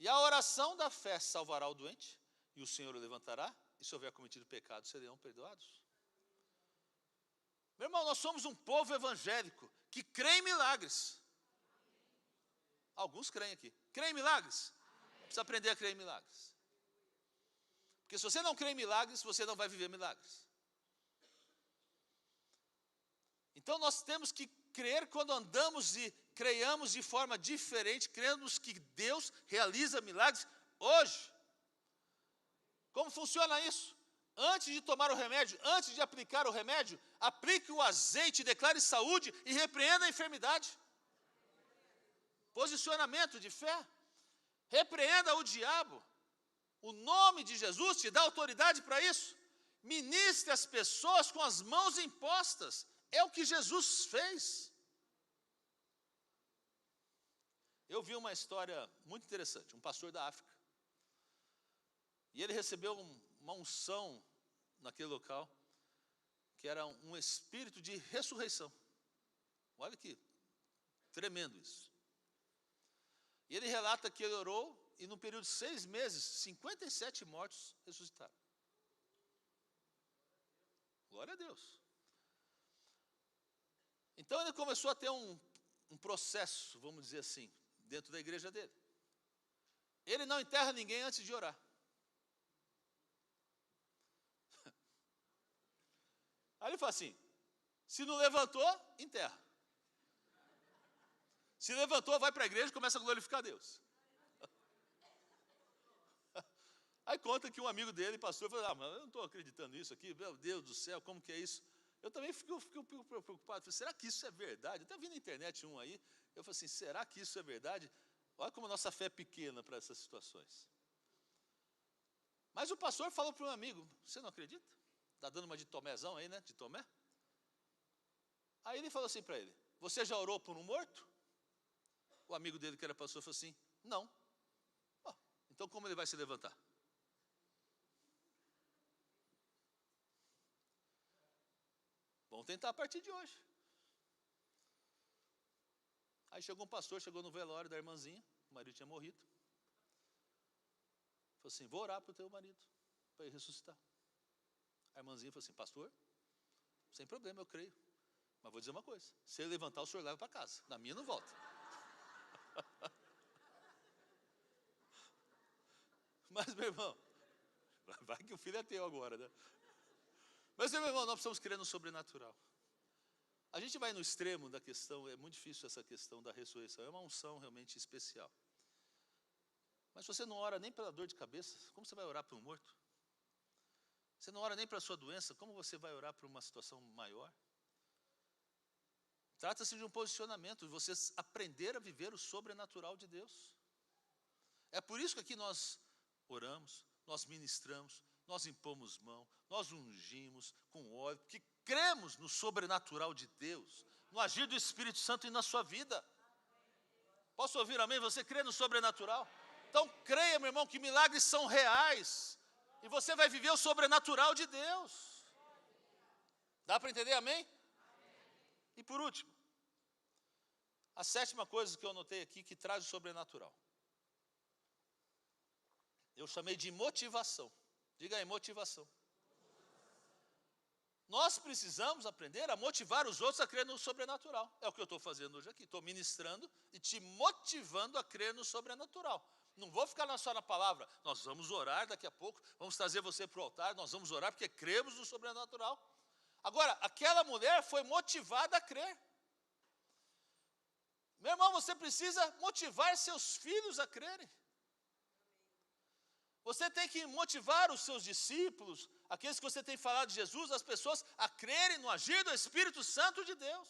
E a oração da fé salvará o doente, e o Senhor o levantará, e se houver cometido pecado, serão perdoados. Meu irmão, nós somos um povo evangélico que crê em milagres. Alguns creem aqui. Crê em milagres? Precisa aprender a crer em milagres. Porque se você não crê em milagres, você não vai viver milagres. Então nós temos que crer quando andamos e creiamos de forma diferente, cremos que Deus realiza milagres hoje. Como funciona isso? Antes de tomar o remédio, antes de aplicar o remédio, aplique o azeite, declare saúde e repreenda a enfermidade. Posicionamento de fé. Repreenda o diabo. O nome de Jesus te dá autoridade para isso. Ministre as pessoas com as mãos impostas. É o que Jesus fez. Eu vi uma história muito interessante, um pastor da África. E ele recebeu uma unção naquele local, que era um espírito de ressurreição. Olha que tremendo isso. E ele relata que ele orou, e no período de 6 meses, 57 mortos ressuscitaram. Glória a Deus. Então ele começou a ter um processo, vamos dizer assim, dentro da igreja dele. Ele não enterra ninguém antes de orar. Aí ele fala assim, se não levantou, enterra. Se levantou, vai para a igreja e começa a glorificar a Deus. Aí conta que um amigo dele, pastor, falou, mas eu não estou acreditando nisso aqui, meu Deus do céu, como que é isso? Eu também fico preocupado, falei, será que isso é verdade? Eu até vi na internet um aí, eu falei assim, será que isso é verdade? Olha como a nossa fé é pequena para essas situações. Mas o pastor falou para um amigo, você não acredita? Está dando uma de Tomézão aí, né? De Tomé. Aí ele falou assim para ele, você já orou por um morto? O amigo dele que era pastor falou assim, não. Oh, então como ele vai se levantar? Vamos tentar a partir de hoje. Aí chegou um pastor, chegou no velório da irmãzinha, o marido tinha morrido. Falou assim, vou orar para o teu marido, para ele ressuscitar. A irmãzinha falou assim, pastor, sem problema, eu creio. Mas vou dizer uma coisa, se ele levantar, o senhor leva para casa. Na minha não volta. Mas, meu irmão, vai que o filho é teu agora, né? Mas, meu irmão, nós precisamos crer no sobrenatural. A gente vai no extremo da questão, é muito difícil essa questão da ressurreição, é uma unção realmente especial. Mas se você não ora nem pela dor de cabeça, como você vai orar para um morto? Você não ora nem para a sua doença, como você vai orar para uma situação maior? Trata-se de um posicionamento, de você aprender a viver o sobrenatural de Deus. É por isso que aqui nós oramos, nós ministramos, nós impomos mão, nós ungimos com óleo, porque cremos no sobrenatural de Deus, no agir do Espírito Santo e na sua vida. Posso ouvir amém? Você crê no sobrenatural? Então creia, meu irmão, que milagres são reais, e você vai viver o sobrenatural de Deus. Dá para entender amém? E por último, a 7ª coisa que eu anotei aqui que traz o sobrenatural. Eu chamei de motivação. Diga aí, motivação. Nós precisamos aprender a motivar os outros a crer no sobrenatural. É o que eu estou fazendo hoje aqui. Estou ministrando e te motivando a crer no sobrenatural. Não vou ficar só na palavra. Nós vamos orar daqui a pouco. Vamos trazer você para o altar. Nós vamos orar porque cremos no sobrenatural. Agora, aquela mulher foi motivada a crer. Meu irmão, você precisa motivar seus filhos a crerem. Você tem que motivar os seus discípulos, aqueles que você tem falado de Jesus, as pessoas a crerem no agir do Espírito Santo de Deus.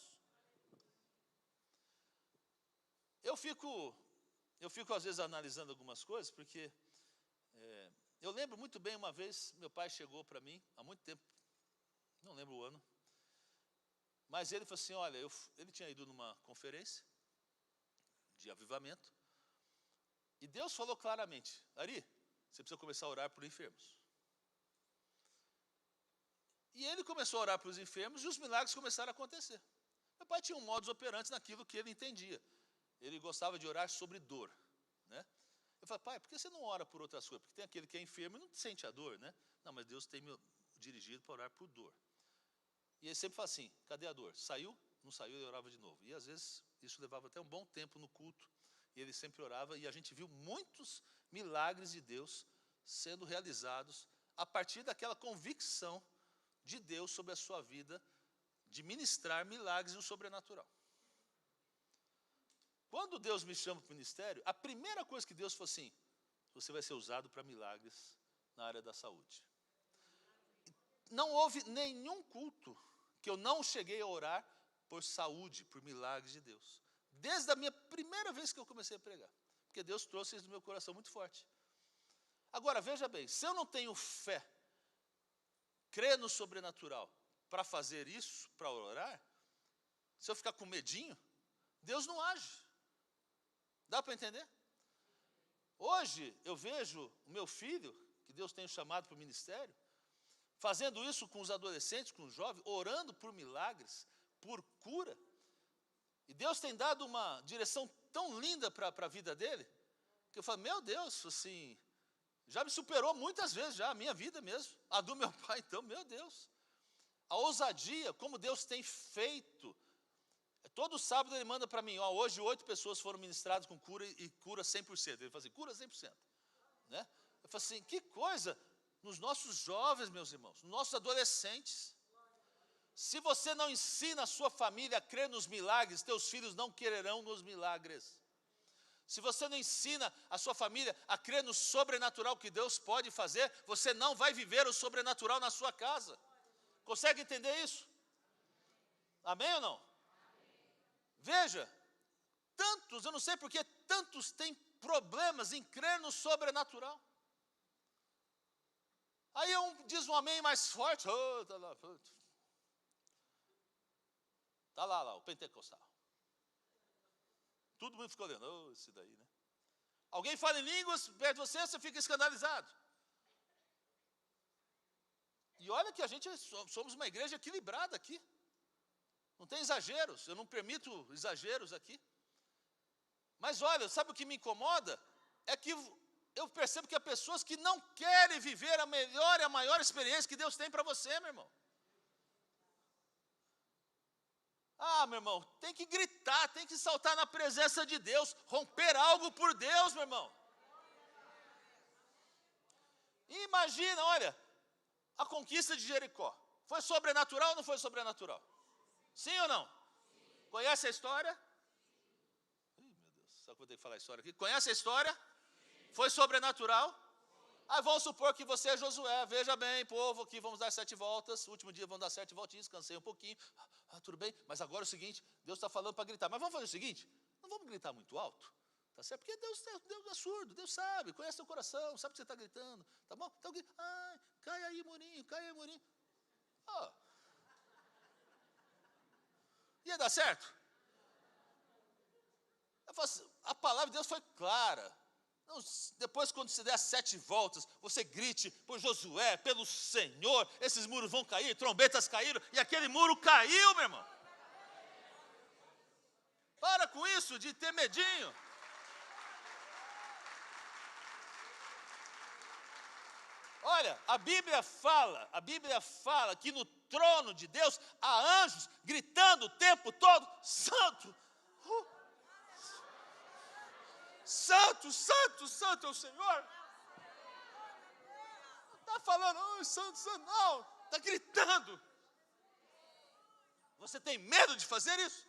Eu fico às vezes analisando algumas coisas, porque eu lembro muito bem uma vez, meu pai chegou para mim, há muito tempo, não lembro o ano, mas ele falou assim, olha, ele tinha ido numa conferência de avivamento, e Deus falou claramente, Ari, você precisa começar a orar por enfermos. E ele começou a orar para os enfermos e os milagres começaram a acontecer. Meu pai tinha um modus operandi naquilo que ele entendia. Ele gostava de orar sobre dor, né? Eu falei, pai, por que você não ora por outras coisas? Porque tem aquele que é enfermo e não sente a dor, né? Não, mas Deus tem me dirigido para orar por dor. E ele sempre fala assim, cadê a dor? Saiu? Não saiu, ele orava de novo. E às vezes isso levava até um bom tempo no culto. E ele sempre orava e a gente viu muitos milagres de Deus sendo realizados a partir daquela convicção de Deus sobre a sua vida, de ministrar milagres e o sobrenatural. Quando Deus me chama para o ministério, a primeira coisa que Deus falou assim: você vai ser usado para milagres na área da saúde. Não houve nenhum culto que eu não cheguei a orar por saúde, por milagres de Deus. Desde a minha primeira vez que eu comecei a pregar. Porque Deus trouxe isso no meu coração muito forte. Agora, veja bem, se eu não tenho fé, crer no sobrenatural, para fazer isso, para orar, se eu ficar com medinho, Deus não age. Dá para entender? Hoje eu vejo o meu filho, que Deus tem chamado para o ministério, fazendo isso com os adolescentes, com os jovens, orando por milagres, por cura. E Deus tem dado uma direção tão linda para a vida dele, que eu falo, meu Deus, assim, já me superou muitas vezes, já a minha vida mesmo. A do meu pai, então, meu Deus. A ousadia, como Deus tem feito. Todo sábado ele manda para mim, hoje 8 pessoas foram ministradas com cura e cura 100%. Ele fala assim, cura 100%. Né? Eu falo assim, que coisa, nos nossos jovens, meus irmãos, nos nossos adolescentes. Se você não ensina a sua família a crer nos milagres, teus filhos não quererão nos milagres. Se você não ensina a sua família a crer no sobrenatural que Deus pode fazer, você não vai viver o sobrenatural na sua casa. Consegue entender isso? Amém ou não? Veja, tantos, eu não sei porque tantos têm problemas em crer no sobrenatural. Aí diz um amém mais forte, está lá, o pentecostal. Todo mundo ficou olhando, esse daí, né? Alguém fala em línguas perto de você, você fica escandalizado. E olha que a gente somos uma igreja equilibrada aqui. Não tem exageros, eu não permito exageros aqui. Mas olha, sabe o que me incomoda? É que eu percebo que há pessoas que não querem viver a melhor e a maior experiência que Deus tem para você, meu irmão. Meu irmão, tem que gritar, tem que saltar na presença de Deus, romper algo por Deus, meu irmão. E imagina, olha, a conquista de Jericó. Foi sobrenatural ou não foi sobrenatural? Sim ou não? Sim. Conhece a história? Ih, meu Deus, só que eu vou ter que falar a história aqui. Conhece a história? Sim. Foi sobrenatural? Aí vamos supor que você é Josué, veja bem, povo, aqui vamos dar 7 voltas, o último dia vamos dar 7 voltinhas, cansei um pouquinho, tudo bem, mas agora é o seguinte, Deus está falando para gritar, mas vamos fazer o seguinte, não vamos gritar muito alto, tá certo? Porque Deus é surdo, Deus sabe, conhece seu coração, sabe que você está gritando, tá bom? Então, cai aí, murinho, cai aí, murinho. Ia dar certo? A palavra de Deus foi clara. Não, depois, quando você der as 7 voltas, você grite por Josué, pelo Senhor, esses muros vão cair, trombetas caíram, e aquele muro caiu, meu irmão. Para com isso de ter medinho. Olha, a Bíblia fala que no trono de Deus há anjos gritando o tempo todo, santo. Santo, santo, santo é o Senhor. Não está falando, santo, santo, não. Está gritando. Você tem medo de fazer isso?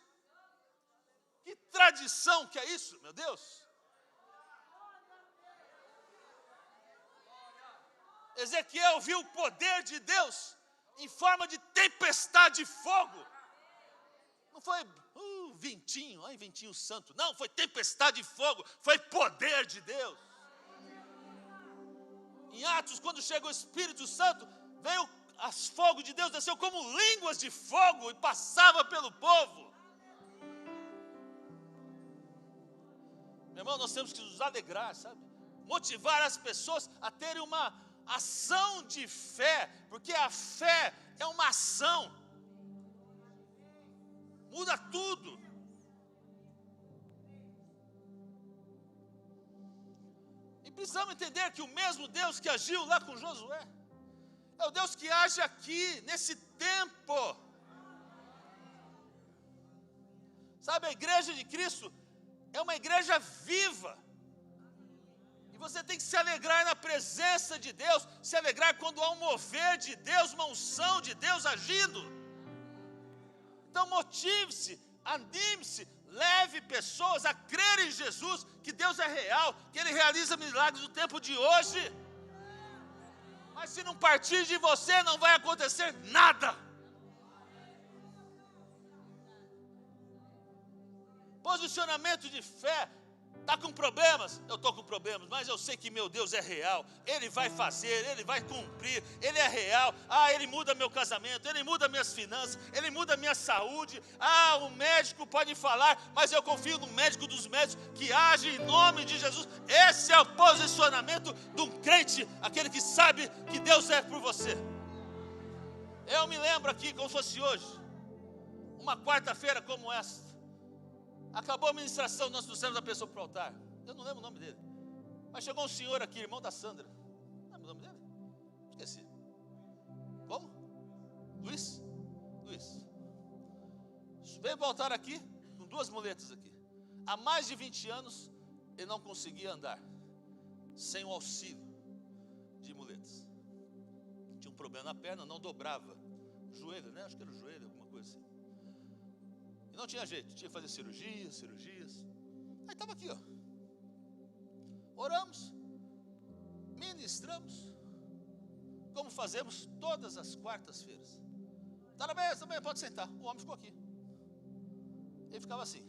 Que tradição que é isso, meu Deus? Ezequiel viu o poder de Deus em forma de tempestade de fogo. Não foi ventinho, ventinho santo. Não, foi tempestade de fogo, foi poder de Deus. Em Atos, quando chega o Espírito Santo, veio as fogo de Deus, desceu como línguas de fogo e passava pelo povo. Meu irmão, nós temos que nos alegrar, sabe? Motivar as pessoas a terem uma ação de fé, porque a fé é uma ação. Muda tudo. E precisamos entender que o mesmo Deus que agiu lá com Josué é o Deus que age aqui, nesse tempo. Sabe, a igreja de Cristo é uma igreja viva. E você tem que se alegrar na presença de Deus, se alegrar quando há um mover de Deus, uma unção de Deus agindo. Então motive-se, anime-se, Leve pessoas a crerem em Jesus, que Deus é real, que Ele realiza milagres no tempo de hoje. Mas se não partir de você, não vai acontecer nada. Posicionamento de fé. Está com problemas? Eu estou com problemas, mas eu sei que meu Deus é real. Ele vai fazer, Ele vai cumprir, Ele é real. Ele muda meu casamento, Ele muda minhas finanças, Ele muda minha saúde. O médico pode falar, mas eu confio no médico dos médicos, que age em nome de Jesus. Esse é o posicionamento de um crente, aquele que sabe que Deus é por você. Eu me lembro aqui, como fosse hoje, uma quarta-feira como essa. Acabou a ministração, nós trouxemos a pessoa para o altar. Eu não lembro o nome dele. Mas chegou um senhor aqui, irmão da Sandra. Não lembro o nome dele? Esqueci. Como? Luiz. Veio para o altar aqui, com 2 muletas aqui. Há mais de 20 anos, ele não conseguia andar sem o auxílio de muletas. Tinha um problema na perna, não dobrava. Joelho, né? Acho que era o joelho, alguma coisa assim. E não tinha jeito, tinha que fazer cirurgias. Aí estava aqui, ó. Oramos, ministramos, como fazemos todas as quartas-feiras. Está na mesa também, pode sentar. O homem ficou aqui. Ele ficava assim.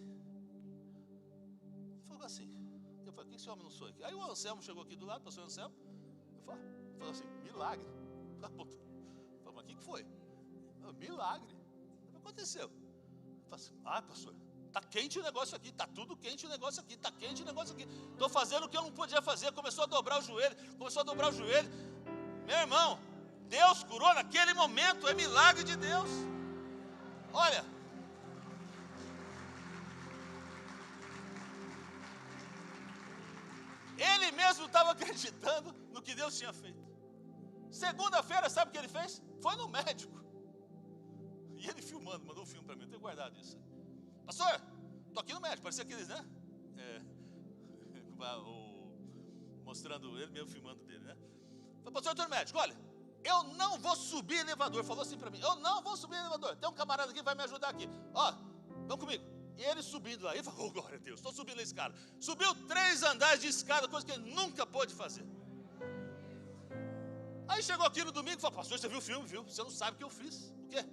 Eu falei, o que esse homem não sou aqui? Aí o Anselmo chegou aqui do lado, o pastor Anselmo. Eu falei assim, milagre. Eu falei, mas o que foi? Milagre. O que aconteceu? Eu falei assim, pastor, está quente o negócio aqui, está tudo quente o negócio aqui, está quente o negócio aqui. Estou fazendo o que eu não podia fazer, começou a dobrar o joelho. Meu irmão, Deus curou naquele momento, é milagre de Deus. Olha, ele mesmo estava acreditando no que Deus tinha feito. Segunda-feira, sabe o que ele fez? Foi no médico. E ele filmando, mandou um filme para mim, eu tenho guardado isso. Pastor, estou aqui no médico, parecia aqueles, né? Mostrando ele mesmo, filmando dele, né? Falei, pastor, eu estou no médico, olha, eu não vou subir elevador. Falou assim para mim, eu não vou subir elevador. Tem um camarada aqui que vai me ajudar aqui. Vamos comigo. E ele subindo lá, ele falou, glória a Deus, estou subindo a escada. Subiu 3 andares de escada, coisa que ele nunca pôde fazer. Aí chegou aqui no domingo e falou, pastor, você viu o filme? Viu? Você não sabe o que eu fiz. O quê?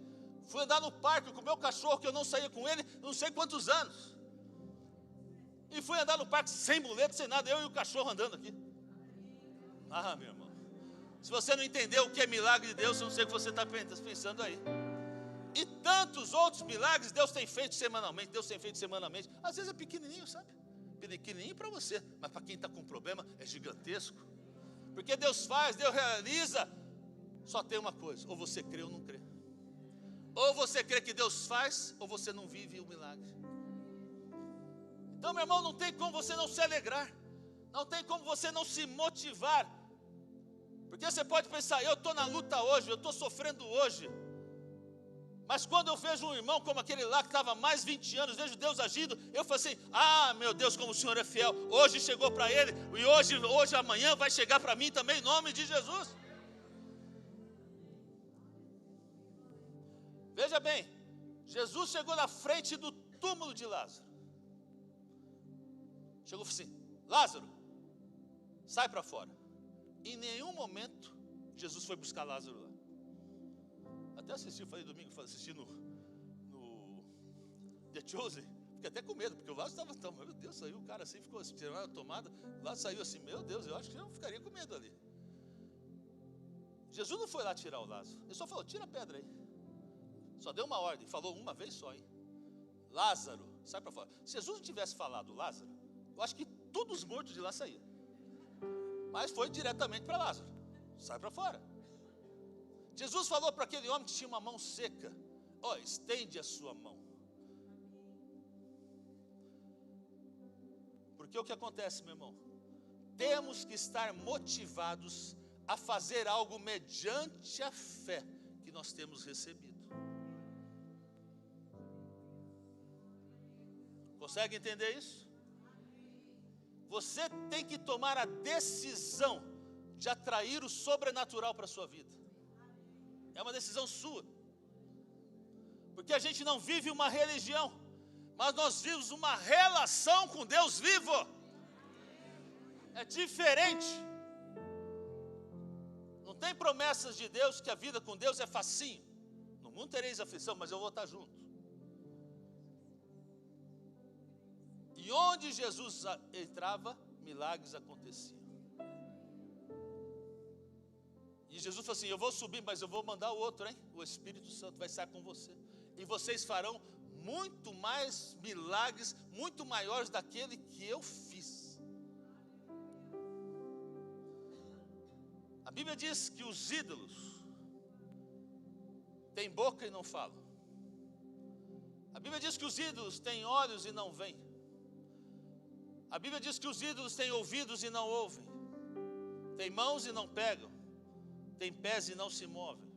Fui andar no parque com o meu cachorro, que eu não saía com ele, não sei quantos anos. E fui andar no parque sem muleta, sem nada, eu e o cachorro andando aqui. Meu irmão. Se você não entendeu o que é milagre de Deus, eu não sei o que você está pensando aí. E tantos outros milagres Deus tem feito semanalmente. Às vezes é pequenininho, sabe? Pequenininho para você, mas para quem está com problema é gigantesco. Porque Deus faz, Deus realiza. Só tem uma coisa, ou você crê ou não crê. Ou você crê que Deus faz, ou você não vive o milagre. Então, meu irmão, não tem como você não se alegrar. Não tem como você não se motivar. Porque você pode pensar, eu estou na luta hoje, eu estou sofrendo hoje. Mas quando eu vejo um irmão como aquele lá que estava mais 20 anos, vejo Deus agindo, eu falo assim, meu Deus, como o Senhor é fiel. Hoje chegou para ele, e hoje amanhã vai chegar para mim também, em nome de Jesus. Veja bem, Jesus chegou na frente do túmulo de Lázaro. Chegou e falou assim, Lázaro, sai para fora. Em nenhum momento, Jesus foi buscar Lázaro lá. Até assisti, falei domingo, assisti no The Chosen, fiquei até com medo, porque o Lázaro estava, meu Deus, saiu o cara assim, ficou assim, tirando a tomada, o Lázaro saiu assim, meu Deus, eu acho que eu ficaria com medo ali. Jesus não foi lá tirar o Lázaro, ele só falou, tira a pedra aí. Só deu uma ordem, falou uma vez só, hein? Lázaro, sai para fora. Se Jesus não tivesse falado Lázaro, eu acho que todos os mortos de lá saíam. Mas foi diretamente para Lázaro, sai para fora. Jesus falou para aquele homem que tinha uma mão seca, estende a sua mão. Porque o que acontece, meu irmão? Temos que estar motivados a fazer algo mediante a fé que nós temos recebido. Consegue entender isso? Você tem que tomar a decisão de atrair o sobrenatural para a sua vida. É uma decisão sua. Porque a gente não vive uma religião, mas nós vivemos uma relação com Deus vivo. É diferente. Não tem promessas de Deus que a vida com Deus é facinho. No mundo tereis aflição, mas eu vou estar junto. E onde Jesus entrava, milagres aconteciam. E Jesus falou assim: eu vou subir, mas eu vou mandar o outro, hein? O Espírito Santo vai estar com você. E vocês farão muito mais milagres, muito maiores daquele que eu fiz. A Bíblia diz que os ídolos têm boca e não falam. A Bíblia diz que os ídolos têm olhos e não veem. A Bíblia diz que os ídolos têm ouvidos e não ouvem. Têm mãos e não pegam. Têm pés e não se movem.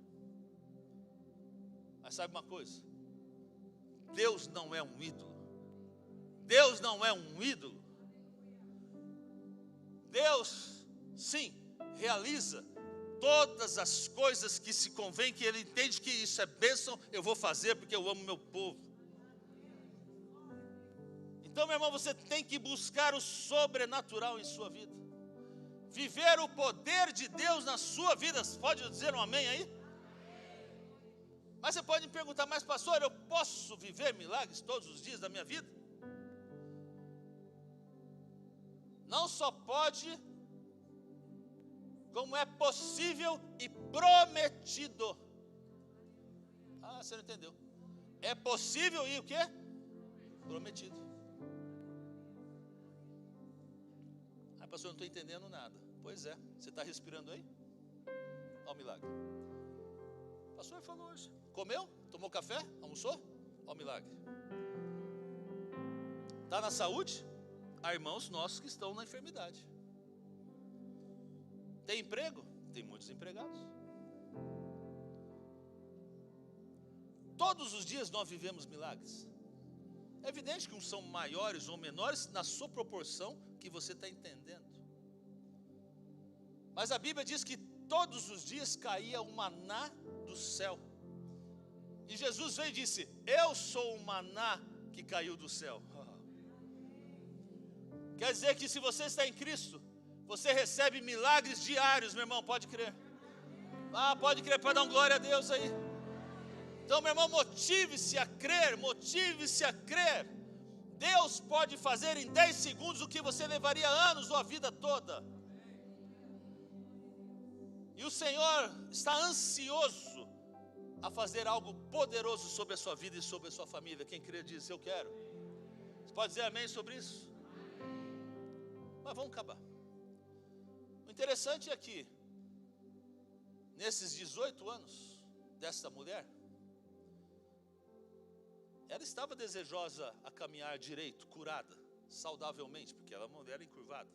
Mas sabe uma coisa? Deus não é um ídolo. Deus não é um ídolo. Deus, sim, realiza todas as coisas que se convém, que Ele entende que isso é bênção, eu vou fazer porque eu amo meu povo. Então, meu irmão, você tem que buscar o sobrenatural em sua vida. Viver o poder de Deus na sua vida. Pode dizer um amém aí? Mas você pode me perguntar: mas pastor, eu posso viver milagres todos os dias da minha vida? Não só pode, como é possível e prometido. Ah, você não entendeu. É possível e o quê? Prometido. Ah, pastor, eu não estou entendendo nada. Pois é, você está respirando aí? Olha o milagre. O pastor falou hoje. Comeu? Tomou café? Almoçou? Olha o milagre. Está na saúde? Há irmãos nossos que estão na enfermidade. Tem emprego? Tem muitos empregados. Todos os dias nós vivemos milagres. É evidente que uns são maiores ou menores na sua proporção que você está entendendo. Mas a Bíblia diz que todos os dias caía o maná do céu. E Jesus veio e disse: eu sou o maná que caiu do céu. Quer dizer que se você está em Cristo, você recebe milagres diários, meu irmão, pode crer. Ah, pode crer, para dar glória a Deus aí. Então, meu irmão, motive-se a crer, motive-se a crer. Deus pode fazer em 10 segundos o que você levaria anos ou a vida toda. E o Senhor está ansioso a fazer algo poderoso sobre a sua vida e sobre a sua família. Quem crê diz: eu quero. Você pode dizer amém sobre isso? Mas vamos acabar. O interessante é que, nesses 18 anos desta mulher, ela estava desejosa a caminhar direito, curada, saudavelmente, porque ela é uma mulher encurvada.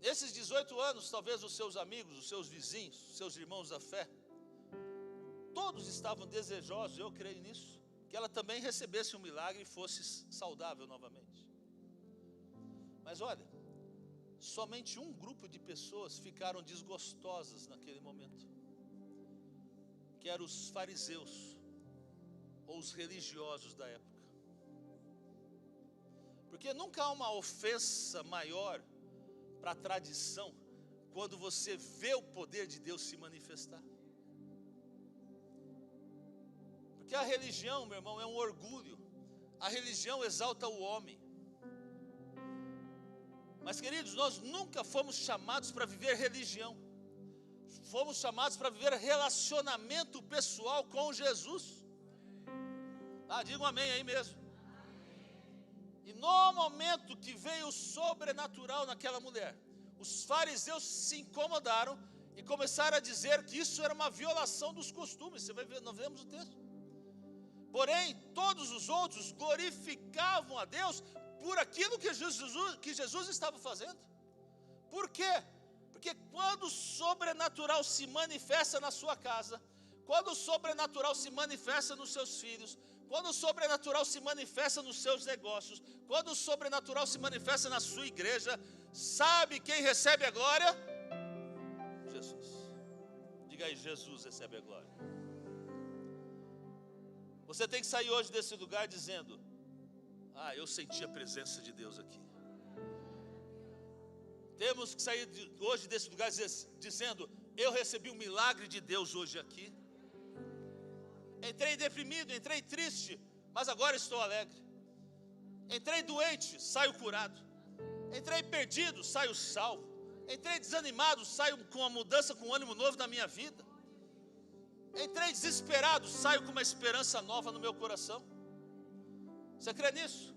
Nesses 18 anos, talvez os seus amigos, os seus vizinhos, os seus irmãos da fé, todos estavam desejosos, eu creio nisso, que ela também recebesse um milagre e fosse saudável novamente. Mas olha, somente um grupo de pessoas ficaram desgostosas naquele momento, que eram os fariseus, ou os religiosos da época. Porque nunca há uma ofensa maior para a tradição, quando você vê o poder de Deus se manifestar. Porque a religião, meu irmão, é um orgulho. A religião exalta o homem. Mas, queridos, nós nunca fomos chamados para viver religião. Fomos chamados para viver relacionamento pessoal com Jesus. Ah, diga um amém aí mesmo. E no momento que veio o sobrenatural naquela mulher, os fariseus se incomodaram e começaram a dizer que isso era uma violação dos costumes. Você vai ver, nós vemos o texto. Porém, todos os outros glorificavam a Deus por aquilo que Jesus estava fazendo. Por quê? Porque quando o sobrenatural se manifesta na sua casa, quando o sobrenatural se manifesta nos seus filhos, quando o sobrenatural se manifesta nos seus negócios, quando o sobrenatural se manifesta na sua igreja, sabe quem recebe a glória? Jesus. Diga aí: Jesus recebe a glória. Você tem que sair hoje desse lugar dizendo: eu senti a presença de Deus aqui. Temos que sair hoje desse lugar dizendo: eu recebi um milagre de Deus hoje aqui. Entrei deprimido, entrei triste, mas agora estou alegre. Entrei doente, saio curado. Entrei perdido, saio salvo. Entrei desanimado, saio com uma mudança, com um ânimo novo na minha vida. Entrei desesperado, saio com uma esperança nova no meu coração. Você crê nisso?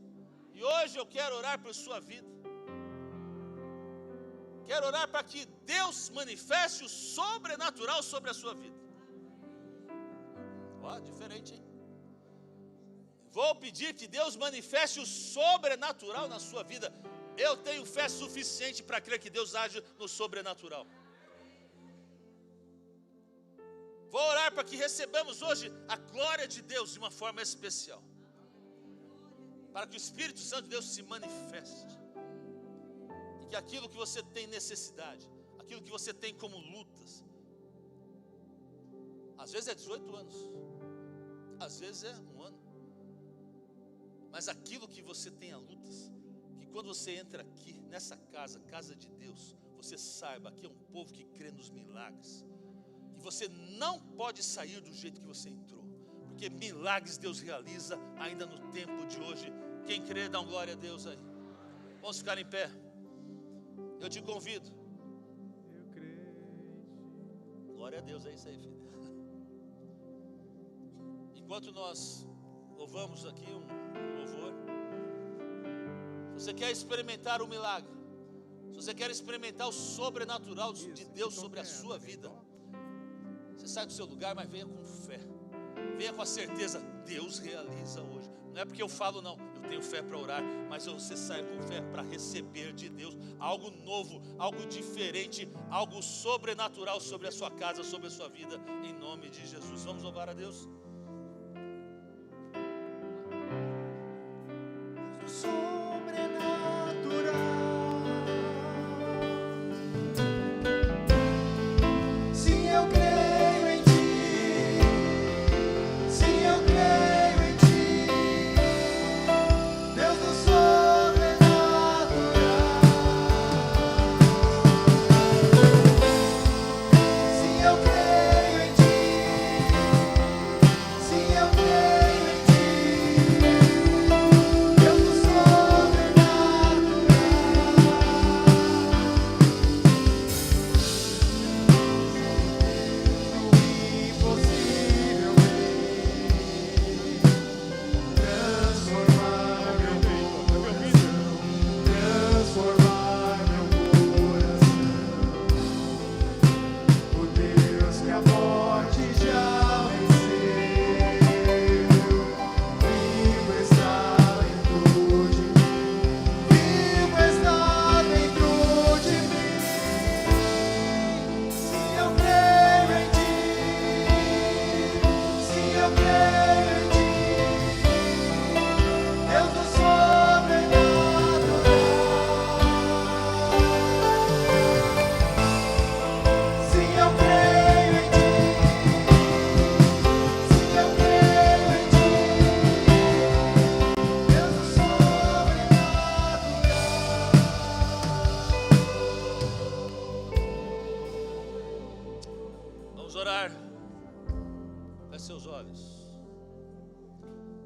E hoje eu quero orar por sua vida. Quero orar para que Deus manifeste o sobrenatural sobre a sua vida. Diferente, hein? Vou pedir que Deus manifeste o sobrenatural na sua vida. Eu tenho fé suficiente para crer que Deus age no sobrenatural. Vou orar para que recebamos hoje a glória de Deus de uma forma especial, para que o Espírito Santo de Deus se manifeste, e que aquilo que você tem necessidade, aquilo que você tem como lutas, às vezes é 18 anos, às vezes é 1 ano, mas aquilo que você tem a lutas, que quando você entra aqui nessa casa, casa de Deus, você saiba que é um povo que crê nos milagres, que você não pode sair do jeito que você entrou, porque milagres Deus realiza ainda no tempo de hoje. Quem crê, dá um glória a Deus aí. Vamos ficar em pé. Eu te convido. Eu creio. Glória a Deus, é isso aí, filho. Enquanto nós louvamos aqui um louvor, se você quer experimentar o milagre, se você quer experimentar o sobrenatural de Deus sobre a sua vida, você sai do seu lugar, mas venha com fé. Venha com a certeza: Deus realiza hoje. Não é porque eu falo, não, eu tenho fé para orar, mas você sai com fé para receber de Deus algo novo, algo diferente, algo sobrenatural sobre a sua casa, sobre a sua vida, em nome de Jesus. Vamos louvar a Deus.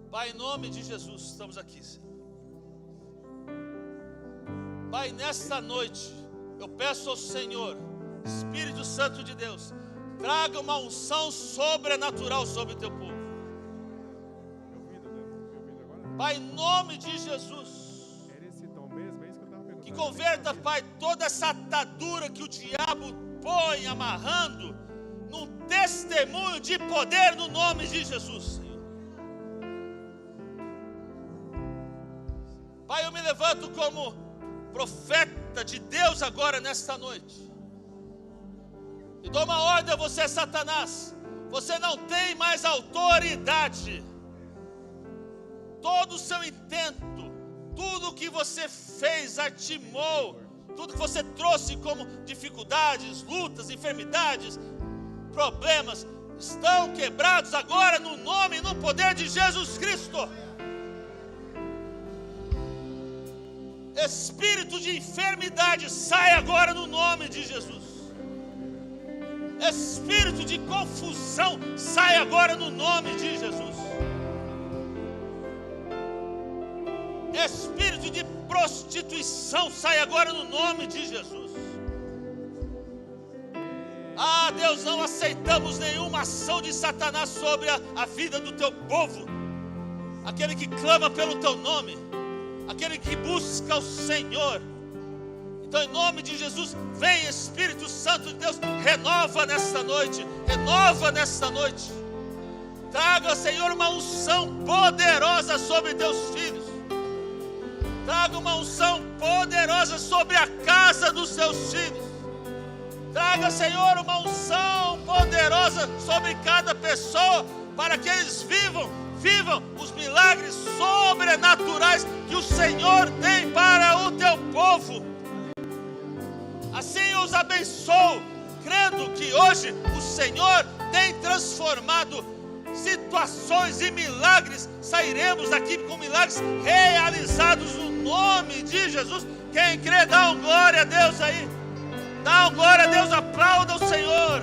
Pai, em nome de Jesus, estamos aqui, Senhor. Pai, nesta noite, eu peço ao Senhor, Espírito Santo de Deus, traga uma unção sobrenatural sobre o teu povo. Pai, em nome de Jesus, que converta, Pai, toda essa atadura que o diabo põe amarrando, num testemunho de poder no nome de Jesus, Senhor. Pai, eu me levanto como profeta de Deus agora nesta noite e dou uma ordem a você, Satanás: você não tem mais autoridade. Todo o seu intento, tudo o que você fez, artimou, tudo que você trouxe como dificuldades, lutas, enfermidades, problemas, estão quebrados agora no nome e no poder de Jesus Cristo. Espírito de enfermidade, sai agora no nome de Jesus. Espírito de confusão, sai agora no nome de Jesus. Espírito de prostituição, sai agora no nome de Jesus. Ah, Deus, não aceitamos nenhuma ação de Satanás sobre a vida do teu povo. Aquele que clama pelo teu nome, aquele que busca o Senhor. Então, em nome de Jesus, vem Espírito Santo de Deus, renova nesta noite, renova nesta noite. Traga, Senhor, uma unção poderosa sobre teus filhos. Traga uma unção poderosa sobre a casa dos teus filhos. Traga, Senhor, uma unção poderosa sobre cada pessoa, para que eles vivam os milagres sobrenaturais que o Senhor tem para o teu povo. Assim eu os abençoo, crendo que hoje o Senhor tem transformado situações e milagres. Sairemos daqui com milagres realizados no nome de Jesus. Quem crê, dá um glória a Deus aí. Dá um glória a Deus, aplauda o Senhor.